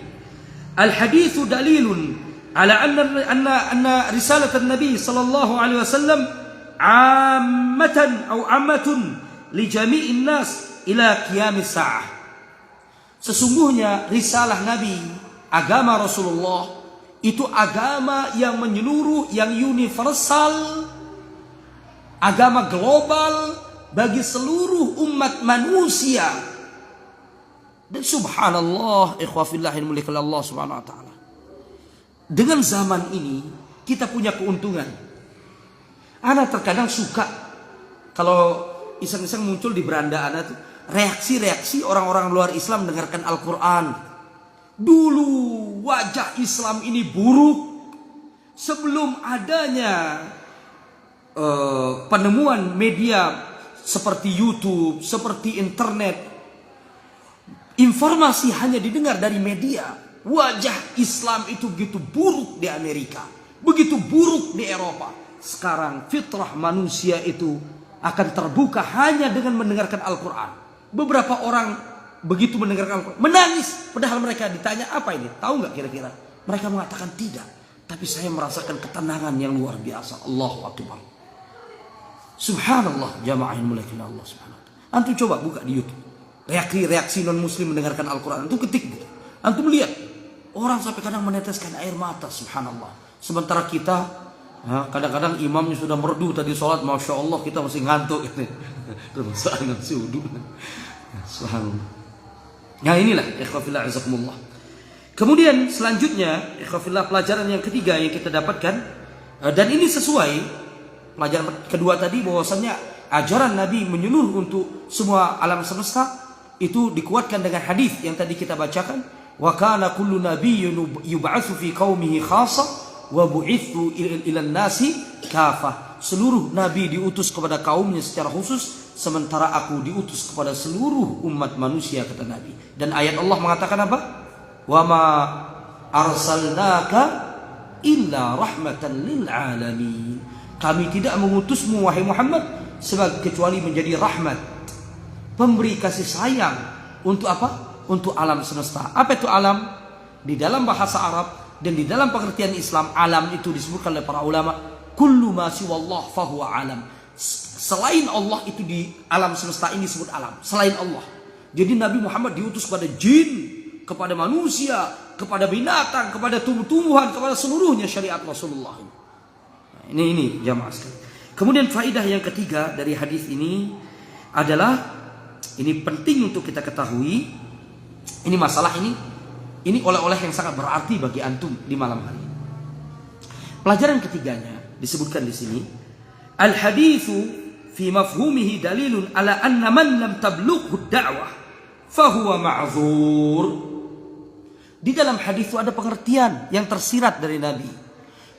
Speaker 1: al-haditsu dalilun ala anna risalat an-nabi sallallahu alaihi wasallam ammatun li jami'in nas ila qiyamis sa'ah. Sesungguhnya risalah Nabi, agama Rasulullah itu agama yang menyeluruh, yang universal, agama global bagi seluruh umat manusia. Dan subhanallah, ikhwafillah yang muliakan Allah Subhanahu wa taala, dengan zaman ini kita punya keuntungan. Ana terkadang suka kalau iseng-iseng muncul di beranda ana tuh reaksi-reaksi orang-orang luar Islam mendengarkan Al-Quran. Dulu wajah Islam ini buruk sebelum adanya penemuan media seperti YouTube, seperti internet. Informasi hanya didengar dari media. Wajah Islam itu begitu buruk di Amerika, begitu buruk di Eropa. Sekarang fitrah manusia itu akan terbuka hanya dengan mendengarkan Al-Quran. Beberapa orang begitu mendengarkan Al-Quran menangis, padahal mereka ditanya apa ini, tahu nggak kira-kira? Mereka mengatakan tidak, tapi saya merasakan ketenangan yang luar biasa. Allahu Akbar. Subhanallah, jamaah yang muliakan Allah Subhanahu wa taala. Antum coba buka di YouTube reaksi non muslim mendengarkan Al-Quran, antum ketik gitu. Antum lihat orang sampai kadang meneteskan air mata, subhanallah. Sementara kita kadang-kadang imamnya sudah merdu tadi sholat, masya Allah, kita masih ngantuk gitu. Masih sudu. Subhanallah. Nah, inilah ikhwafillah azakumullah. Kemudian selanjutnya ikhwafillah, pelajaran yang ketiga yang kita dapatkan, dan ini sesuai pelajaran kedua tadi, bahwasanya ajaran Nabi menyeluruh untuk semua alam semesta, itu dikuatkan dengan hadis yang tadi kita bacakan, wa kana kullu nabiyyun yub'atsu fi qaumihi khassa wa bu'itsu ila nasi kafah. Seluruh nabi diutus kepada kaumnya secara khusus, sementara aku diutus kepada seluruh umat manusia, kata Nabi. Dan ayat Allah mengatakan apa? Wa ma arsalnaka illa rahmatan lil alamin. Kami tidak mengutusmu wahai Muhammad kecuali menjadi rahmat, pemberi kasih sayang untuk apa? Untuk alam semesta. Apa itu alam? Di dalam bahasa Arab dan di dalam pengertian Islam, alam itu disebutkan oleh para ulama, kullu ma siwallah fahuwa alam. Selain Allah itu di alam semesta ini disebut alam. Selain Allah. Jadi Nabi Muhammad diutus kepada jin, kepada manusia, kepada binatang, kepada tumbuh-tumbuhan, kepada seluruhnya syariat Rasulullah. Nah, ini jamaah sekalian. Kemudian faedah yang ketiga dari hadis ini adalah, ini penting untuk kita ketahui. Ini masalah ini oleh-oleh yang sangat berarti bagi antum di malam hari ini. Pelajaran ketiganya disebutkan di sini, al-haditsu fi mafhumihi dalilun ala anna man lam tablughu ad-da'wah fahuwa ma'dzur. Di dalam hadis itu ada pengertian yang tersirat dari Nabi,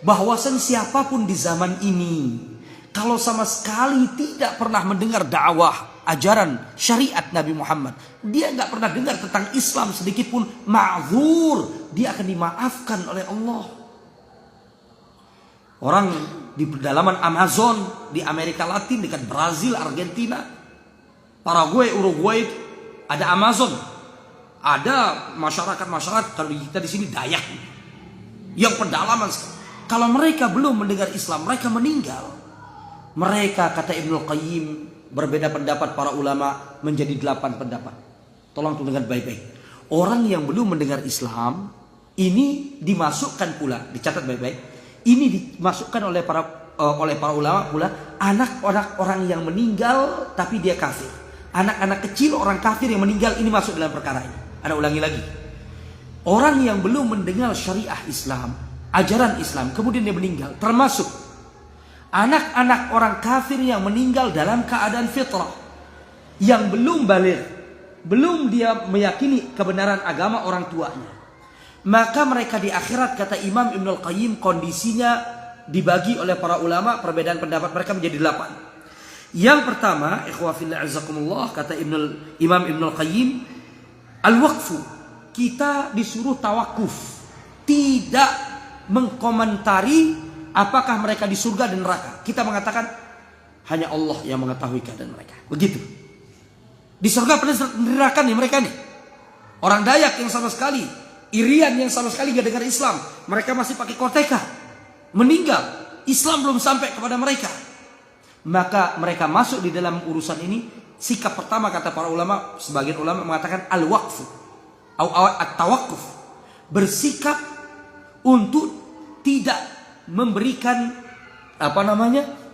Speaker 1: bahwasan siapapun di zaman ini kalau sama sekali tidak pernah mendengar dakwah, ajaran syariat Nabi Muhammad, dia nggak pernah dengar tentang Islam sedikit pun, ma'dzur, dia akan dimaafkan oleh Allah. Orang di pedalaman Amazon, di Amerika Latin, dekat Brazil, Argentina, Paraguay, Uruguay, ada Amazon. Ada masyarakat-masyarakat, kalau kita di sini Dayak, yang pedalaman sekali. Kalau mereka belum mendengar Islam, mereka meninggal. Mereka, kata Ibnul Qayyim, berbeda pendapat para ulama menjadi 8 pendapat. Tolong tuh dengar baik-baik. Orang yang belum mendengar Islam, ini dimasukkan pula, dicatat baik-baik. Ini dimasukkan oleh para ulama pula, anak-anak orang yang meninggal tapi dia kafir. Anak-anak kecil orang kafir yang meninggal, ini masuk dalam perkara ini. Ada ulangi lagi. Orang yang belum mendengar syariah Islam, ajaran Islam, kemudian dia meninggal, termasuk anak-anak orang kafir yang meninggal dalam keadaan fitrah, yang belum baligh, belum dia meyakini kebenaran agama orang tuanya. Maka mereka di akhirat, kata Imam Ibnul Qayyim, kondisinya dibagi oleh para ulama, perbedaan pendapat mereka menjadi 8. Yang pertama, ikhwah fillah azakumullah, kata Imam Ibnul Qayyim, al-waqfu, kita disuruh tawakuf, tidak mengkomentari apakah mereka di surga dan neraka. Kita mengatakan hanya Allah yang mengetahui keadaan mereka. Begitu. Di surga pada neraka nih mereka nih. Orang Dayak yang sama sekali, Irian yang sama sekali gak dengar Islam, mereka masih pakai koteka, meninggal, Islam belum sampai kepada mereka. Maka mereka masuk di dalam urusan ini. Sikap pertama, kata para ulama, sebagian ulama mengatakan al-waqfu atau at-tawakkuf, bersikap untuk tidak memberikan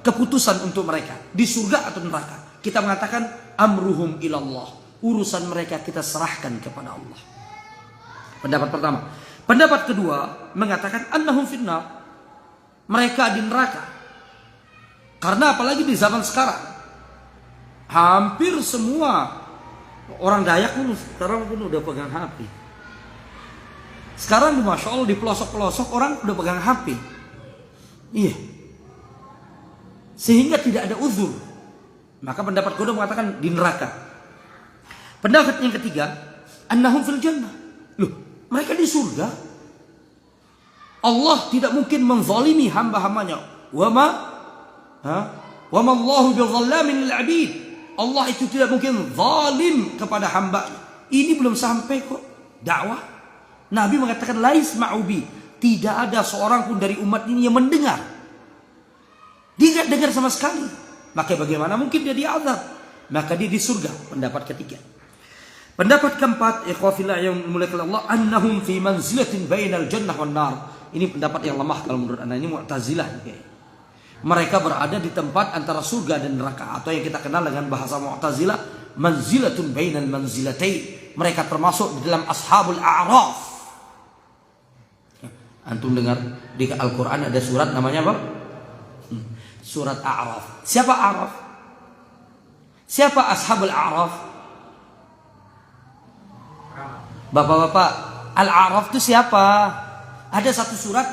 Speaker 1: keputusan untuk mereka di surga atau neraka. Kita mengatakan amruhum ilallah, urusan mereka kita serahkan kepada Allah. Pendapat pertama. Pendapat kedua mengatakan annahum finnar, mereka di neraka. Karena apalagi di zaman sekarang, hampir semua orang Dayak pun sekarang pun udah pegang HP. Sekarang Masya Allah di pelosok-pelosok orang udah pegang HP. Iya. Sehingga tidak ada uzur. Maka pendapat kedua mengatakan di neraka. Pendapat yang ketiga, annahum fil jannah. Loh, mereka di surga. Allah tidak mungkin menzalimi hamba-hambanya. Wa ma Allahu bizallamin lil 'abid. Allah itu tidak mungkin zalim kepada hamba. Ini belum sampai kok dakwah. Nabi mengatakan lais ma'ubi, tidak ada seorang pun dari umat ini yang mendengar. Dia tidak dengar sama sekali. Maka bagaimana mungkin dia diazab? Maka dia di surga. Pendapat ketiga. Pendapat keempat, ikhwafillah yang dimuliakan Allah, annahum fi manzilatin bainal jannah wan nar. Ini pendapat yang lemah kalau menurut anda, ini Mu'tazilah. Mereka berada di tempat antara surga dan neraka, atau yang kita kenal dengan bahasa Mu'tazilah, manzilatun bainal manzilatain. Mereka termasuk di dalam ashabul a'raf. Antum dengar di Al-Quran ada surat namanya apa? Surat A'raf. Siapa A'raf? Siapa ashabul a'raf? Bapak-bapak, Al-A'raf itu siapa? Ada satu surat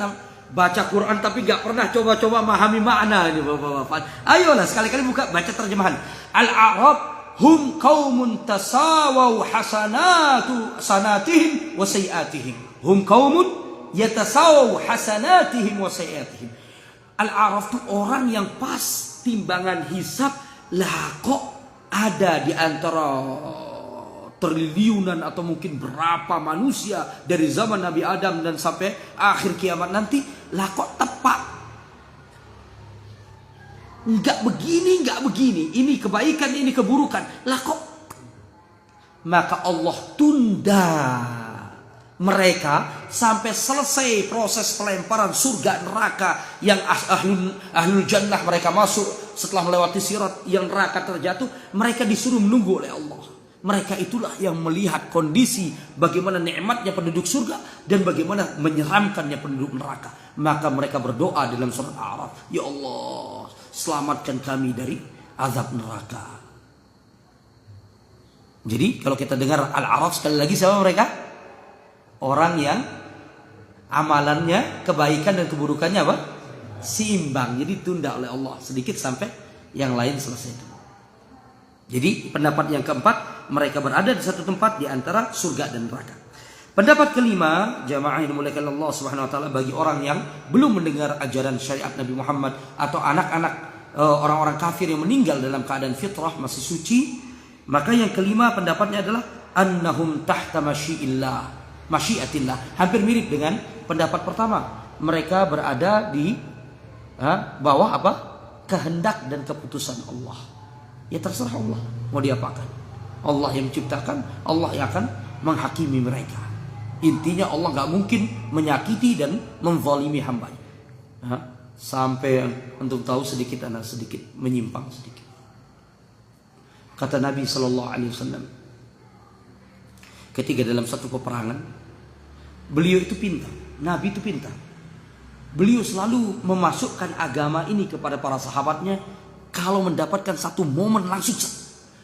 Speaker 1: baca Quran tapi gak pernah coba-coba memahami makna ini bapak-bapak. Ayolah sekali-kali buka baca terjemahan. Al-A'raf hum qaumun tasawau hasanatihim wa sayiatihim. Hum qaumun yatasawau hasanatihim wa sayiatihim. Al-A'raf itu orang yang pas timbangan hisab. Lah kok ada di antara triliunan atau mungkin berapa manusia dari zaman Nabi Adam dan sampai akhir kiamat nanti, lah kok tepat? Enggak begini, enggak begini. Ini kebaikan, ini keburukan. Lah kok? Maka Allah tunda mereka sampai selesai proses pelemparan surga neraka, yang ahlul jannah mereka masuk setelah melewati sirat, yang neraka terjatuh, mereka disuruh menunggu oleh Allah. Mereka itulah yang melihat kondisi bagaimana nikmatnya penduduk surga dan bagaimana menyeramkannya penduduk neraka. Maka mereka berdoa dalam surat A'raf, ya Allah, selamatkan kami dari azab neraka. Jadi kalau kita dengar Al-A'raf, sekali lagi siapa mereka? Orang yang amalannya, kebaikan dan keburukannya apa? Seimbang. Jadi tunda oleh Allah sedikit sampai yang lain selesai. Jadi pendapat yang keempat, mereka berada di satu tempat di antara surga dan neraka. Pendapat kelima, jamaah yang dimuliakan Allah Subhanahu wa taala, bagi orang yang belum mendengar ajaran syariat Nabi Muhammad atau anak-anak orang-orang kafir yang meninggal dalam keadaan fitrah masih suci, maka yang kelima pendapatnya adalah annahum tahta masyiatillah. Hampir mirip dengan pendapat pertama. Mereka berada di bawah apa? Kehendak dan keputusan Allah. Ya terserah Allah mau diapakan. Allah yang menciptakan, Allah yang akan menghakimi mereka. Intinya Allah gak mungkin menyakiti dan menzalimi hambanya. Sampai untuk tahu sedikit menyimpang sedikit. Kata Nabi SAW, ketika dalam satu peperangan, beliau itu pintar. Nabi itu pintar. Beliau selalu memasukkan agama ini kepada para sahabatnya kalau mendapatkan satu momen langsung.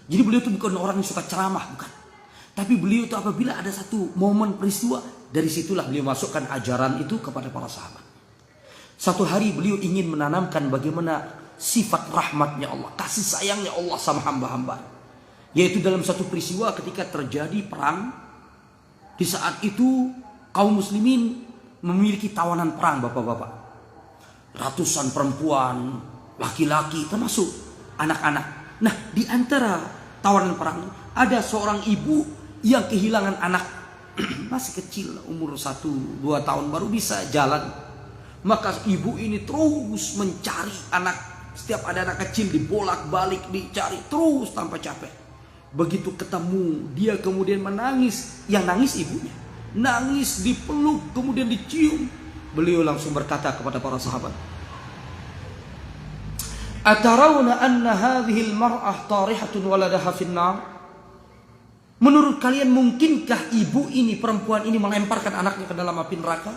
Speaker 1: Jadi beliau itu bukan orang yang suka ceramah, bukan. Tapi beliau itu apabila ada satu momen peristiwa, dari situlah beliau masukkan ajaran itu kepada para sahabat. Satu hari beliau ingin menanamkan bagaimana sifat rahmatnya Allah, kasih sayangnya Allah sama hamba-hamba. Yaitu dalam satu peristiwa ketika terjadi perang. Di saat itu kaum muslimin memiliki tawanan perang, bapak-bapak. Ratusan perempuan, laki-laki, termasuk anak-anak. Nah, di antara tawanan perang ada seorang ibu yang kehilangan anak masih kecil, umur 1-2 tahun, baru bisa jalan. Maka ibu ini terus mencari anak. Setiap ada anak kecil dibolak-balik, dicari terus tanpa capek. Begitu ketemu, dia kemudian menangis. Yang nangis ibunya, nangis, dipeluk, kemudian dicium. Beliau langsung berkata kepada para sahabat, "Atarawna anna hadhihi al-mar'ah tarihatun waladaha fin-nar?" Menurut kalian mungkinkah ibu ini, perempuan ini melemparkan anaknya ke dalam api neraka?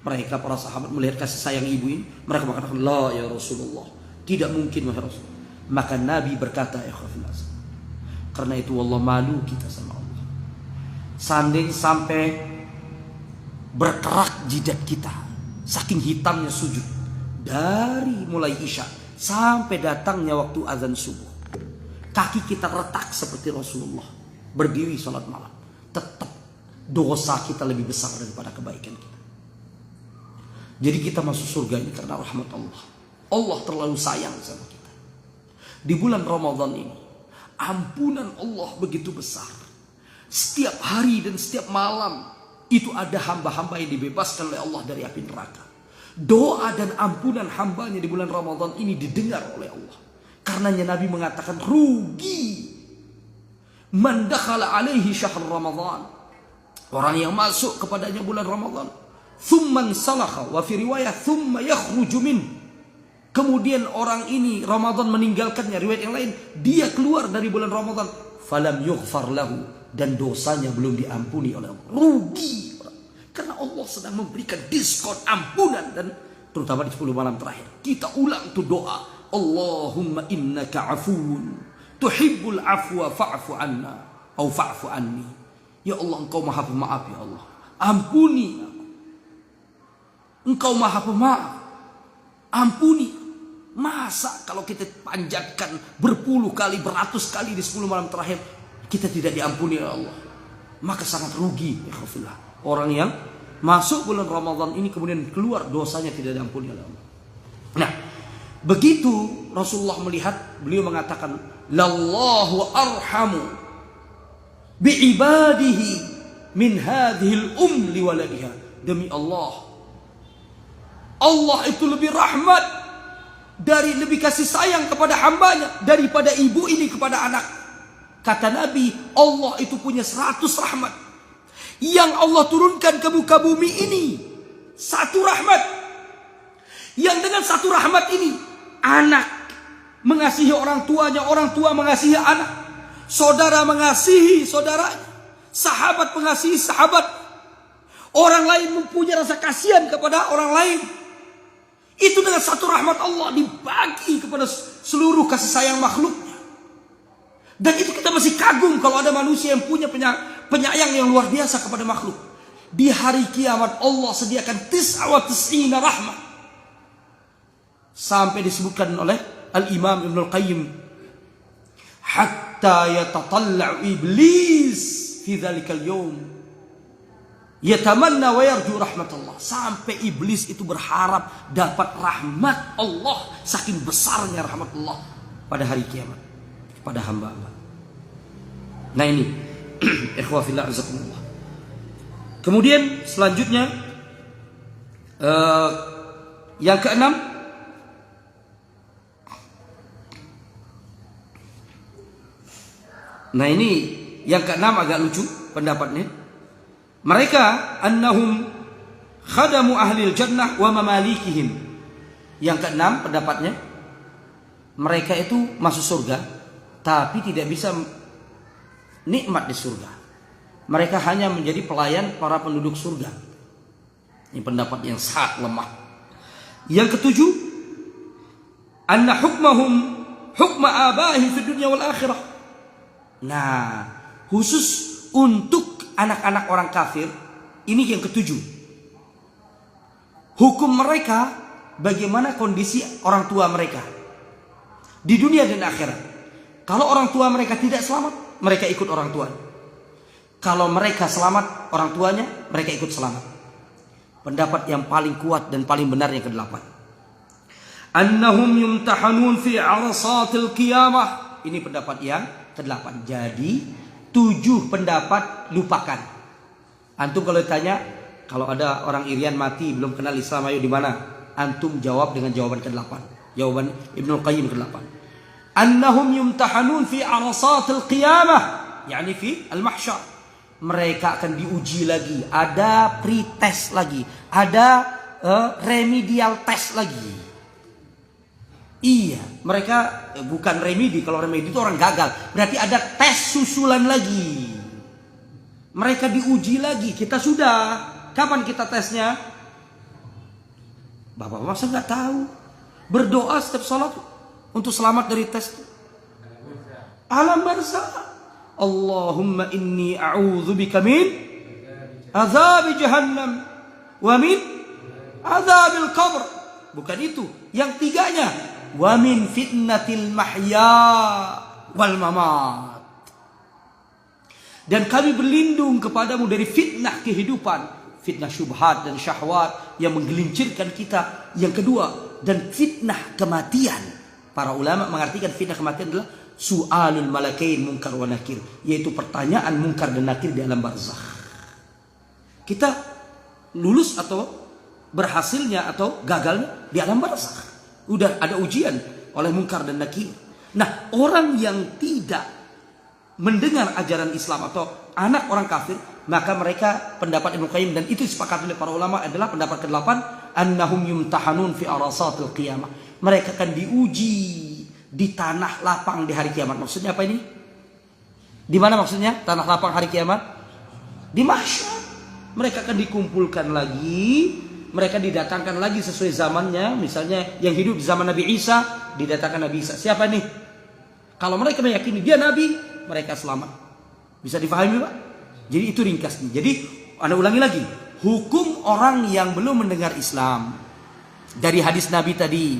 Speaker 1: Mereka para sahabat melihat kasih sayang ibu ini, mereka mengatakan, "La ya Rasulullah, tidak mungkin wahai Rasul." Maka Nabi berkata, "Ya khafillah, karena itu Allah malu kita sama Allah. Seandainya sampai berkerak jidat kita, saking hitamnya sujud, dari mulai Isya sampai datangnya waktu azan subuh, kaki kita retak seperti Rasulullah berdiri sholat malam, tetap dosa kita lebih besar daripada kebaikan kita. Jadi kita masuk surga ini karena rahmat Allah. Allah terlalu sayang sama kita. Di bulan Ramadan ini, ampunan Allah begitu besar. Setiap hari dan setiap malam itu ada hamba-hamba yang dibebaskan oleh Allah dari api neraka. Doa dan ampunan hambanya di bulan Ramadan ini didengar oleh Allah. Karenanya Nabi mengatakan, rugi man dakhala alaihi syahr Ramadan, orang yang masuk kepadanya bulan Ramadan, thumman salakha, wa fi riwayah thumma yakhruju min, kemudian orang ini Ramadan meninggalkannya, riwayat yang lain dia keluar dari bulan Ramadan, falam yughfar lahu, dan dosanya belum diampuni oleh Allah. Rugi, karena Allah sedang memberikan diskon ampunan, dan terutama di 10 malam terakhir kita ulang tuh doa, Allahumma innaka afuun tuhibbul afwa fa'fu anna atau fa'fu anni. Ya Allah, engkau maha pemaaf, ya Allah, ampuni aku. Engkau maha pemaaf, ampuni. Masa kalau kita panjatkan berpuluh kali, beratus kali di 10 malam terakhir kita tidak diampuni oleh Allah, maka sangat rugi ya khafillah. Orang yang masuk bulan Ramadan ini kemudian keluar dosanya tidak diampuni oleh Allah. Nah, begitu Rasulullah melihat, beliau mengatakan, lallahu arhamu bi'ibadihi min hadhil li waladiha. Demi Allah, Allah itu lebih rahmat, lebih kasih sayang kepada hambanya daripada ibu ini kepada anak. Kata Nabi, Allah itu punya 100 rahmat. Yang Allah turunkan ke muka bumi ini, satu rahmat. Yang dengan satu rahmat ini, anak mengasihi orang tuanya, orang tua mengasihi anak, saudara mengasihi saudaranya, sahabat mengasihi sahabat, orang lain mempunyai rasa kasihan kepada orang lain. Itu dengan satu rahmat Allah dibagi kepada seluruh kasih sayang makhluknya. Dan itu kita masih kagum kalau ada manusia yang punya penyayang yang luar biasa kepada makhluk. Di hari kiamat Allah sediakan 99 rahmat. Sampai disebutkan oleh Al-Imam Ibn Al-Qayyim, hatta yatatalla'u iblis fi dhalikal yawm Yatamanna wa yarju rahmatullah. Sampai iblis itu berharap dapat rahmat Allah. Saking besarnya rahmat Allah pada hari kiamat. Pada hamba-hamba. Nah ini. Ikhwah fillah azakumullah. Kemudian selanjutnya. Yang keenam. Nah ini yang keenam agak lucu pendapatnya. Mereka annahum khadamu ahlil jannah wa mamalikihim. Yang keenam pendapatnya, mereka itu masuk surga tapi tidak bisa nikmat di surga. Mereka hanya menjadi pelayan para penduduk surga. Ini pendapat yang sangat lemah. Yang ketujuh, anna hukmahum hukma abaihim fid dunya wal akhirah. Nah, khusus untuk anak-anak orang kafir, ini yang ketujuh. Hukum mereka, bagaimana kondisi orang tua mereka di dunia dan akhirat. Kalau orang tua mereka tidak selamat, mereka ikut orang tua. Kalau mereka selamat, orang tuanya, mereka ikut selamat. Pendapat yang paling kuat dan paling benar yang kedelapan. Annahum yumtahanun fi arsatil qiyamah. Ini pendapat yang kedelapan. Jadi 7 pendapat lupakan. Antum kalau ditanya, kalau ada orang Irian mati belum kenal Islam, ayo di mana? Antum jawab dengan jawaban ke-8. Jawaban Ibnu Qayyim ke-8. Annahum yumtahanun fi arsatil qiyamah, yakni fi al-mahsyar. Mereka akan diuji lagi, ada pre-test lagi, ada remedial test lagi. Iya, mereka bukan remedi. Kalau remedi itu orang gagal. Berarti ada tes susulan lagi. Mereka diuji lagi. Kita sudah. Kapan kita tesnya? Bapak-bapak masa nggak tahu? Berdoa setiap sholat untuk selamat dari tes. Alam barzakh. Allahumma inni a'udzubika min azabi jahannam wa min azabil qabr. Bukan itu. Yang tiganya, wa min fitnatil mahya wal mamat. Dan kami berlindung kepadamu dari fitnah kehidupan, fitnah syubhat dan syahwat yang menggelincirkan kita. Yang kedua, dan fitnah kematian. Para ulama mengartikan fitnah kematian adalah su'alul malakain munkar wa nakir, yaitu pertanyaan munkar dan nakir di alam barzakh. Kita lulus atau berhasilnya atau gagalnya di alam barzakh. Udah ada ujian oleh munkar dan nakir. Nah, orang yang tidak mendengar ajaran Islam atau anak orang kafir, maka mereka pendapat Ibnu Qayyim dan itu disepakati oleh para ulama adalah pendapat ke-8, annahum yumtahanun fi arasatil qiyamah. Mereka akan diuji di tanah lapang di hari kiamat. Maksudnya apa ini? Di mana maksudnya tanah lapang hari kiamat? Di mahsyar. Mereka akan dikumpulkan lagi, mereka didatangkan lagi sesuai zamannya. Misalnya yang hidup di zaman Nabi Isa, didatangkan Nabi Isa. Siapa nih? Kalau mereka meyakini dia Nabi, mereka selamat. Bisa difahami Pak? Jadi itu ringkasnya. Jadi Anda ulangi lagi. Hukum orang yang belum mendengar Islam. Dari hadis Nabi tadi,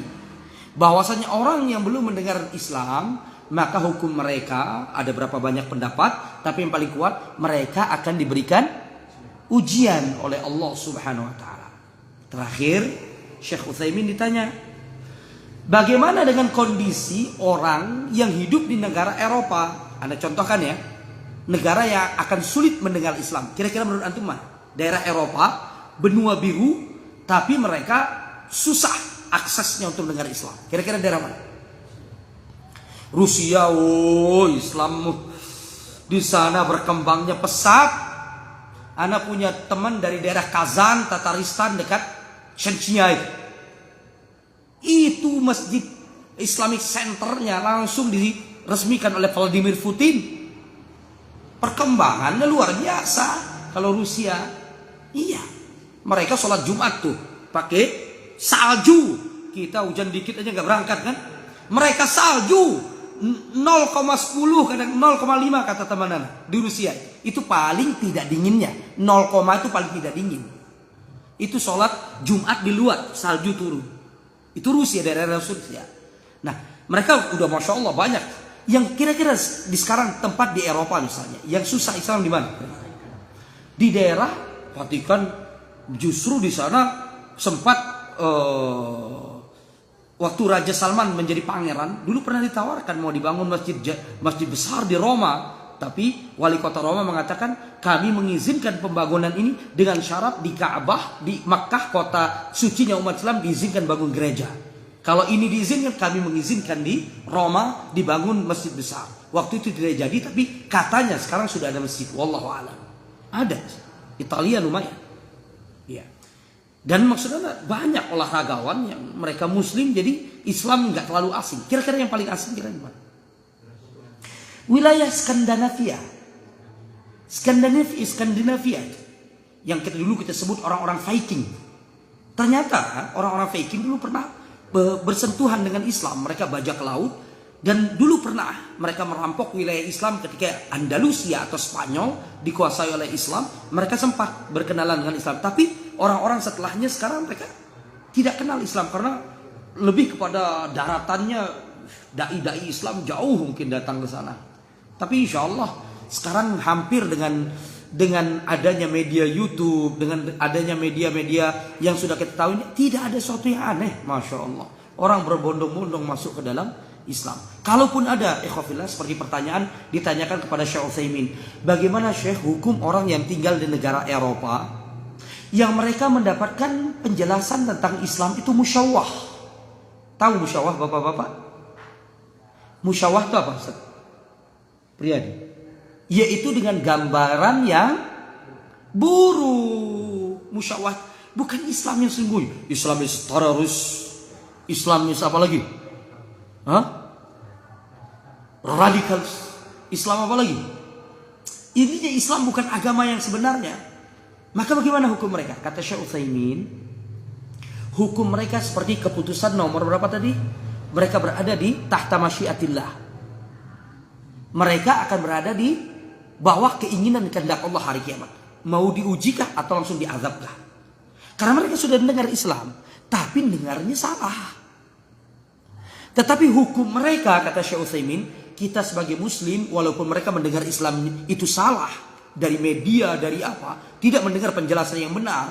Speaker 1: bahwasanya orang yang belum mendengar Islam, maka hukum mereka ada berapa banyak pendapat, tapi yang paling kuat, mereka akan diberikan ujian oleh Allah Subhanahu wa taala. Terakhir, Syekh Utsaimin ditanya, bagaimana dengan kondisi orang yang hidup di negara Eropa? Anda contohkan ya, negara yang akan sulit mendengar Islam. Kira-kira menurut antum mana? Daerah Eropa, benua biru, tapi mereka susah aksesnya untuk mendengar Islam. Kira-kira daerah mana? Rusia, Islam di sana berkembangnya pesat. Ana punya teman dari daerah Kazan, Tataristan dekat Chechnya. Itu masjid Islamic Centernya langsung diresmikan oleh Vladimir Putin. Perkembangannya luar biasa. Kalau Rusia, iya, mereka sholat Jumat tuh pakai salju. Kita hujan dikit aja nggak berangkat kan? Mereka salju 0,10 kadang 0,5 kata teman-teman di Rusia. Itu paling tidak dinginnya. 0, itu paling tidak dingin. Itu sholat Jumat di luar, salju turun. Itu Rusia, daerah Rusia. Nah, mereka udah masya Allah banyak. Yang kira-kira di sekarang tempat di Eropa misalnya, yang susah Islam di mana? Di daerah Vatikan justru di sana sempat waktu Raja Salman menjadi pangeran, dulu pernah ditawarkan mau dibangun masjid besar di Roma, tapi wali kota Roma mengatakan kami mengizinkan pembangunan ini dengan syarat di Ka'bah di Makkah, kota sucinya umat Islam, diizinkan bangun gereja. Kalau ini diizinkan, kami mengizinkan di Roma dibangun masjid besar. Waktu itu tidak jadi, tapi katanya sekarang sudah ada masjid. Wallahu a'lam. Ada. Italia lumayan. Ya. Dan maksudnya banyak olahragawan yang mereka Muslim, jadi Islam nggak terlalu asing. Kira-kira yang paling asing kira gimana? Wilayah Skandinavia. Skandinavia yang dulu kita sebut orang-orang Viking. Ternyata orang-orang Viking dulu pernah bersentuhan dengan Islam. Mereka bajak laut dan dulu pernah mereka merampok wilayah Islam ketika Andalusia atau Spanyol dikuasai oleh Islam. Mereka sempat berkenalan dengan Islam, tapi orang-orang setelahnya sekarang mereka tidak kenal Islam karena lebih kepada daratannya. Dai-dai Islam jauh mungkin datang ke sana. Tapi insya Allah sekarang hampir dengan adanya media YouTube, dengan adanya media-media yang sudah kita tahu ini, tidak ada sesuatu yang aneh. Masya Allah, orang berbondong-bondong masuk ke dalam Islam. Kalaupun ada ikhwafillah, seperti pertanyaan ditanyakan kepada Syekh Utsaimin, bagaimana Syekh hukum orang yang tinggal di negara Eropa yang mereka mendapatkan penjelasan tentang Islam itu musyawah. Tahu musyawah bapak-bapak? Musyawah itu apa Ustaz Priyadi? Yaitu dengan gambaran yang buruk. Musyawah bukan Islam yang sungguh. Islam is teroris. Islam is apa lagi? Radikal. Islam apa lagi? Intinya Islam bukan agama yang sebenarnya. Maka bagaimana hukum mereka? Kata Syekh Utsaimin, hukum mereka seperti keputusan nomor berapa tadi? Mereka berada di tahta masyiatillah. Mereka akan berada di bawah keinginan kehendak Allah hari kiamat. Mau diujikah atau langsung diazabkah? Karena mereka sudah mendengar Islam, tapi dengarnya salah. Tetapi hukum mereka, kata Syekh Utsaimin, kita sebagai Muslim, walaupun mereka mendengar Islam itu salah dari media, dari apa, tidak mendengar penjelasan yang benar,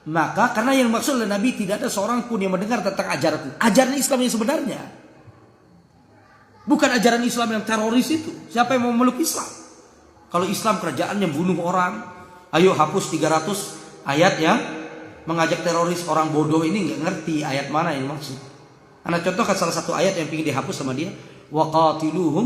Speaker 1: maka karena yang maksud oleh Nabi tidak ada seorang pun yang mendengar tentang ajaran Islam yang sebenarnya. Bukan ajaran Islam yang teroris itu. Siapa yang mau memeluk Islam? Kalau Islam kerajaan yang bunuh orang, ayo hapus 300 ayat yang mengajak teroris. Orang bodoh ini nggak ngerti ayat mana yang maksud. Anak contohkan salah satu ayat yang ingin dihapus sama dia. Waqatiluhum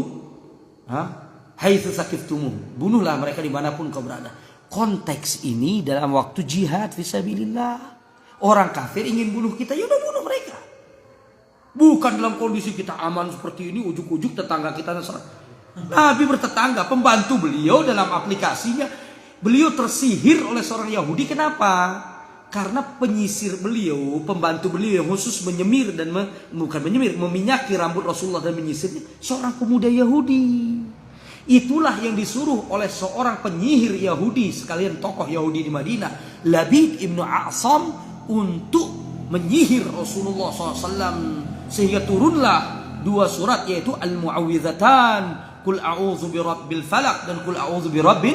Speaker 1: haitsu saqiftumuhum. Bunuhlah mereka dimanapun kau berada. Konteks ini dalam waktu jihad fisabilillah. Orang kafir ingin bunuh kita, ya udah bunuh mereka. Bukan dalam kondisi kita aman seperti ini, ujuk-ujuk tetangga kita Nasrani. Nabi bertetangga, pembantu beliau dalam aplikasinya, beliau tersihir oleh seorang Yahudi. Kenapa? Karena penyisir beliau, pembantu beliau yang khusus menyemir dan meminyaki rambut Rasulullah dan menyisirnya, seorang pemuda Yahudi. Itulah yang disuruh oleh seorang penyihir Yahudi, sekalian tokoh Yahudi di Madinah, Labid ibnu A'sam, untuk menyihir Rasulullah SAW. Sehingga turunlah 2 surat, yaitu Al-Mu'awwidhatan, Qul a'udzu birabbil falaq dan Qul a'udzu birabbin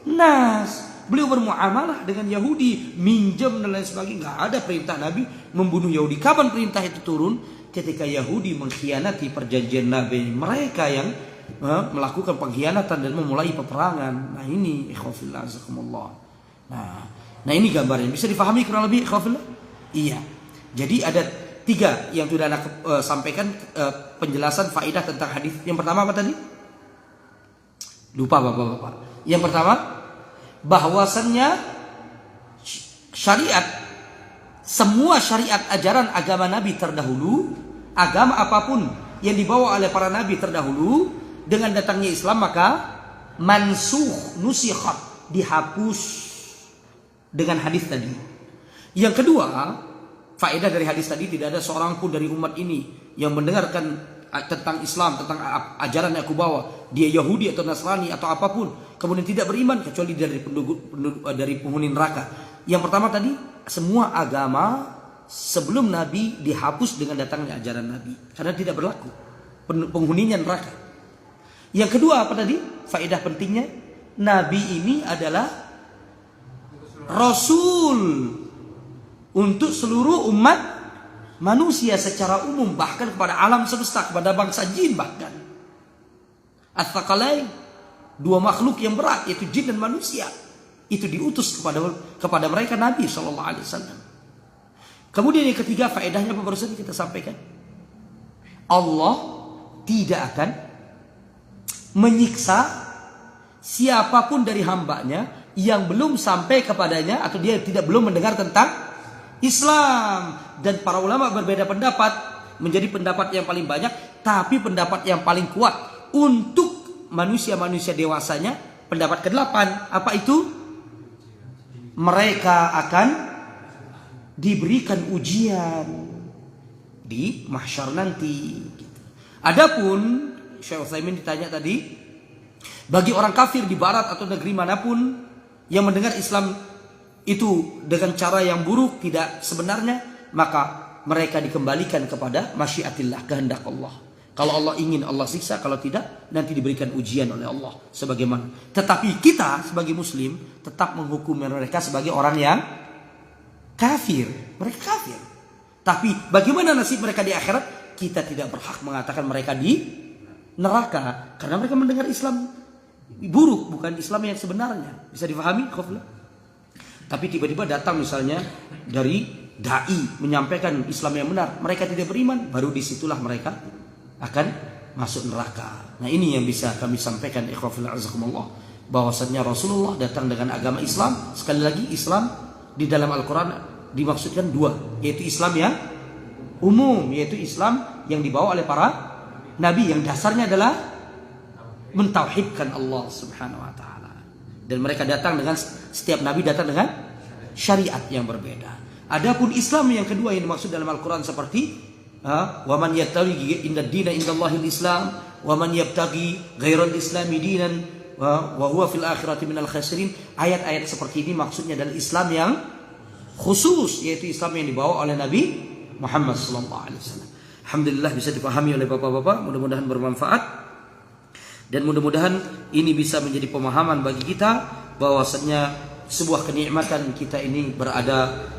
Speaker 1: nas. Beliau bermuamalah dengan Yahudi, minjam dan lain sebagainya. Nggak ada perintah Nabi membunuh Yahudi. Kapan perintah itu turun? Ketika Yahudi mengkhianati perjanjian Nabi. Mereka yang melakukan pengkhianatan dan memulai peperangan. Nah ini ikhwafillah azakumullah. Nah ini gambarnya. Bisa difahami kurang lebih ikhwafillah? Iya. Jadi ada 3 yang sudah anak sampaikan penjelasan faedah tentang hadis. Yang pertama apa tadi? Lupa bapak-bapak. Yang pertama, bahwasannya syariat, semua syariat ajaran agama Nabi terdahulu, agama apapun yang dibawa oleh para Nabi terdahulu, dengan datangnya Islam maka mansukh, nusikhat, dihapus dengan hadis tadi. Yang kedua, faedah dari hadis tadi, tidak ada seorang pun dari umat ini yang mendengarkan tentang Islam, tentang ajaran yang aku bawa, dia Yahudi atau Nasrani atau apapun, kemudian tidak beriman kecuali dari penghuni neraka. Yang pertama tadi, semua agama sebelum Nabi dihapus dengan datangnya ajaran Nabi, karena tidak berlaku, penghuninya neraka. Yang kedua apa tadi? Faedah pentingnya, Nabi ini adalah Rasul untuk seluruh umat manusia secara umum, bahkan kepada alam semesta, kepada bangsa jin bahkan. Ats-tsaqalain, dua makhluk yang berat yaitu jin dan manusia, itu diutus kepada mereka Nabi sallallahu alaihi wasallam. Kemudian yang ketiga, faedahnya apa barusan kita sampaikan? Allah tidak akan menyiksa siapapun dari hambanya yang belum sampai kepadanya atau dia belum mendengar tentang Islam. Dan para ulama berbeda pendapat, menjadi pendapat yang paling banyak, tapi pendapat yang paling kuat untuk manusia-manusia dewasanya, pendapat ke-8, apa itu? Mereka akan diberikan ujian di mahsyar nanti. Adapun Syekh Utsaimin ditanya tadi, bagi orang kafir di barat atau negeri manapun yang mendengar Islam itu dengan cara yang buruk, tidak sebenarnya, maka mereka dikembalikan kepada masyiatillah, kehendak Allah. Kalau Allah ingin, Allah siksa. Kalau tidak, nanti diberikan ujian oleh Allah sebagaimana. Tetapi kita sebagai muslim tetap menghukum mereka sebagai orang yang kafir. Mereka kafir. Tapi bagaimana nasib mereka di akhirat? Kita tidak berhak mengatakan mereka di neraka, karena mereka mendengar Islam buruk, bukan Islam yang sebenarnya. Bisa difahami? Tapi tiba-tiba datang misalnya dari dai menyampaikan Islam yang benar, mereka tidak beriman, baru disitulah mereka akan masuk neraka. Nah, ini yang bisa kami sampaikan, ikhwafil azakumullah, bahwasannya Rasulullah datang dengan agama Islam. Sekali lagi, Islam di dalam Al-Quran dimaksudkan dua, yaitu Islam yang umum, yaitu Islam yang dibawa oleh para nabi, yang dasarnya adalah mentauhidkan Allah subhanahu wa ta'ala. Dan mereka datang dengan, setiap nabi datang dengan syariat yang berbeda. Adapun Islam yang kedua yang dimaksud dalam Al-Quran seperti wa man yattaqi inna ad-dina indallahil Islam wa man yabtaghi ghairal islami dinan wa huwa fil akhirati minal khasirin. Ayat-ayat seperti ini maksudnya adalah Islam yang khusus, yaitu Islam yang dibawa oleh Nabi Muhammad sallallahu alaihi wasallam. Alhamdulillah bisa dipahami oleh bapak-bapak, mudah-mudahan bermanfaat. Dan mudah-mudahan ini bisa menjadi pemahaman bagi kita bahwasanya sebuah kenikmatan kita ini berada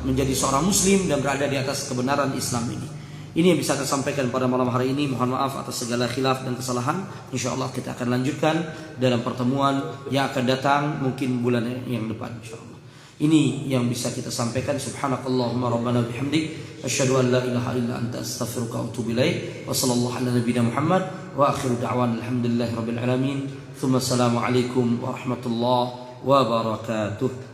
Speaker 1: menjadi seorang muslim dan berada di atas kebenaran Islam ini. Ini yang bisa saya sampaikan pada malam hari ini. Mohon maaf atas segala khilaf dan kesalahan. InsyaAllah kita akan lanjutkan dalam pertemuan yang akan datang, mungkin bulan yang depan insyaAllah. Ini yang bisa kita sampaikan. Subhanakallahumma rabbana bihamdik, asyhadu an la ilaha illa anta astaghfiruka wa atubu ilaik. Wa sallallahu ala nabiyyina Muhammad wa akhiru da'wana alhamdulillahi rabbil alamin. Tsumma assalamu alaikum warahmatullahi wabarakatuh.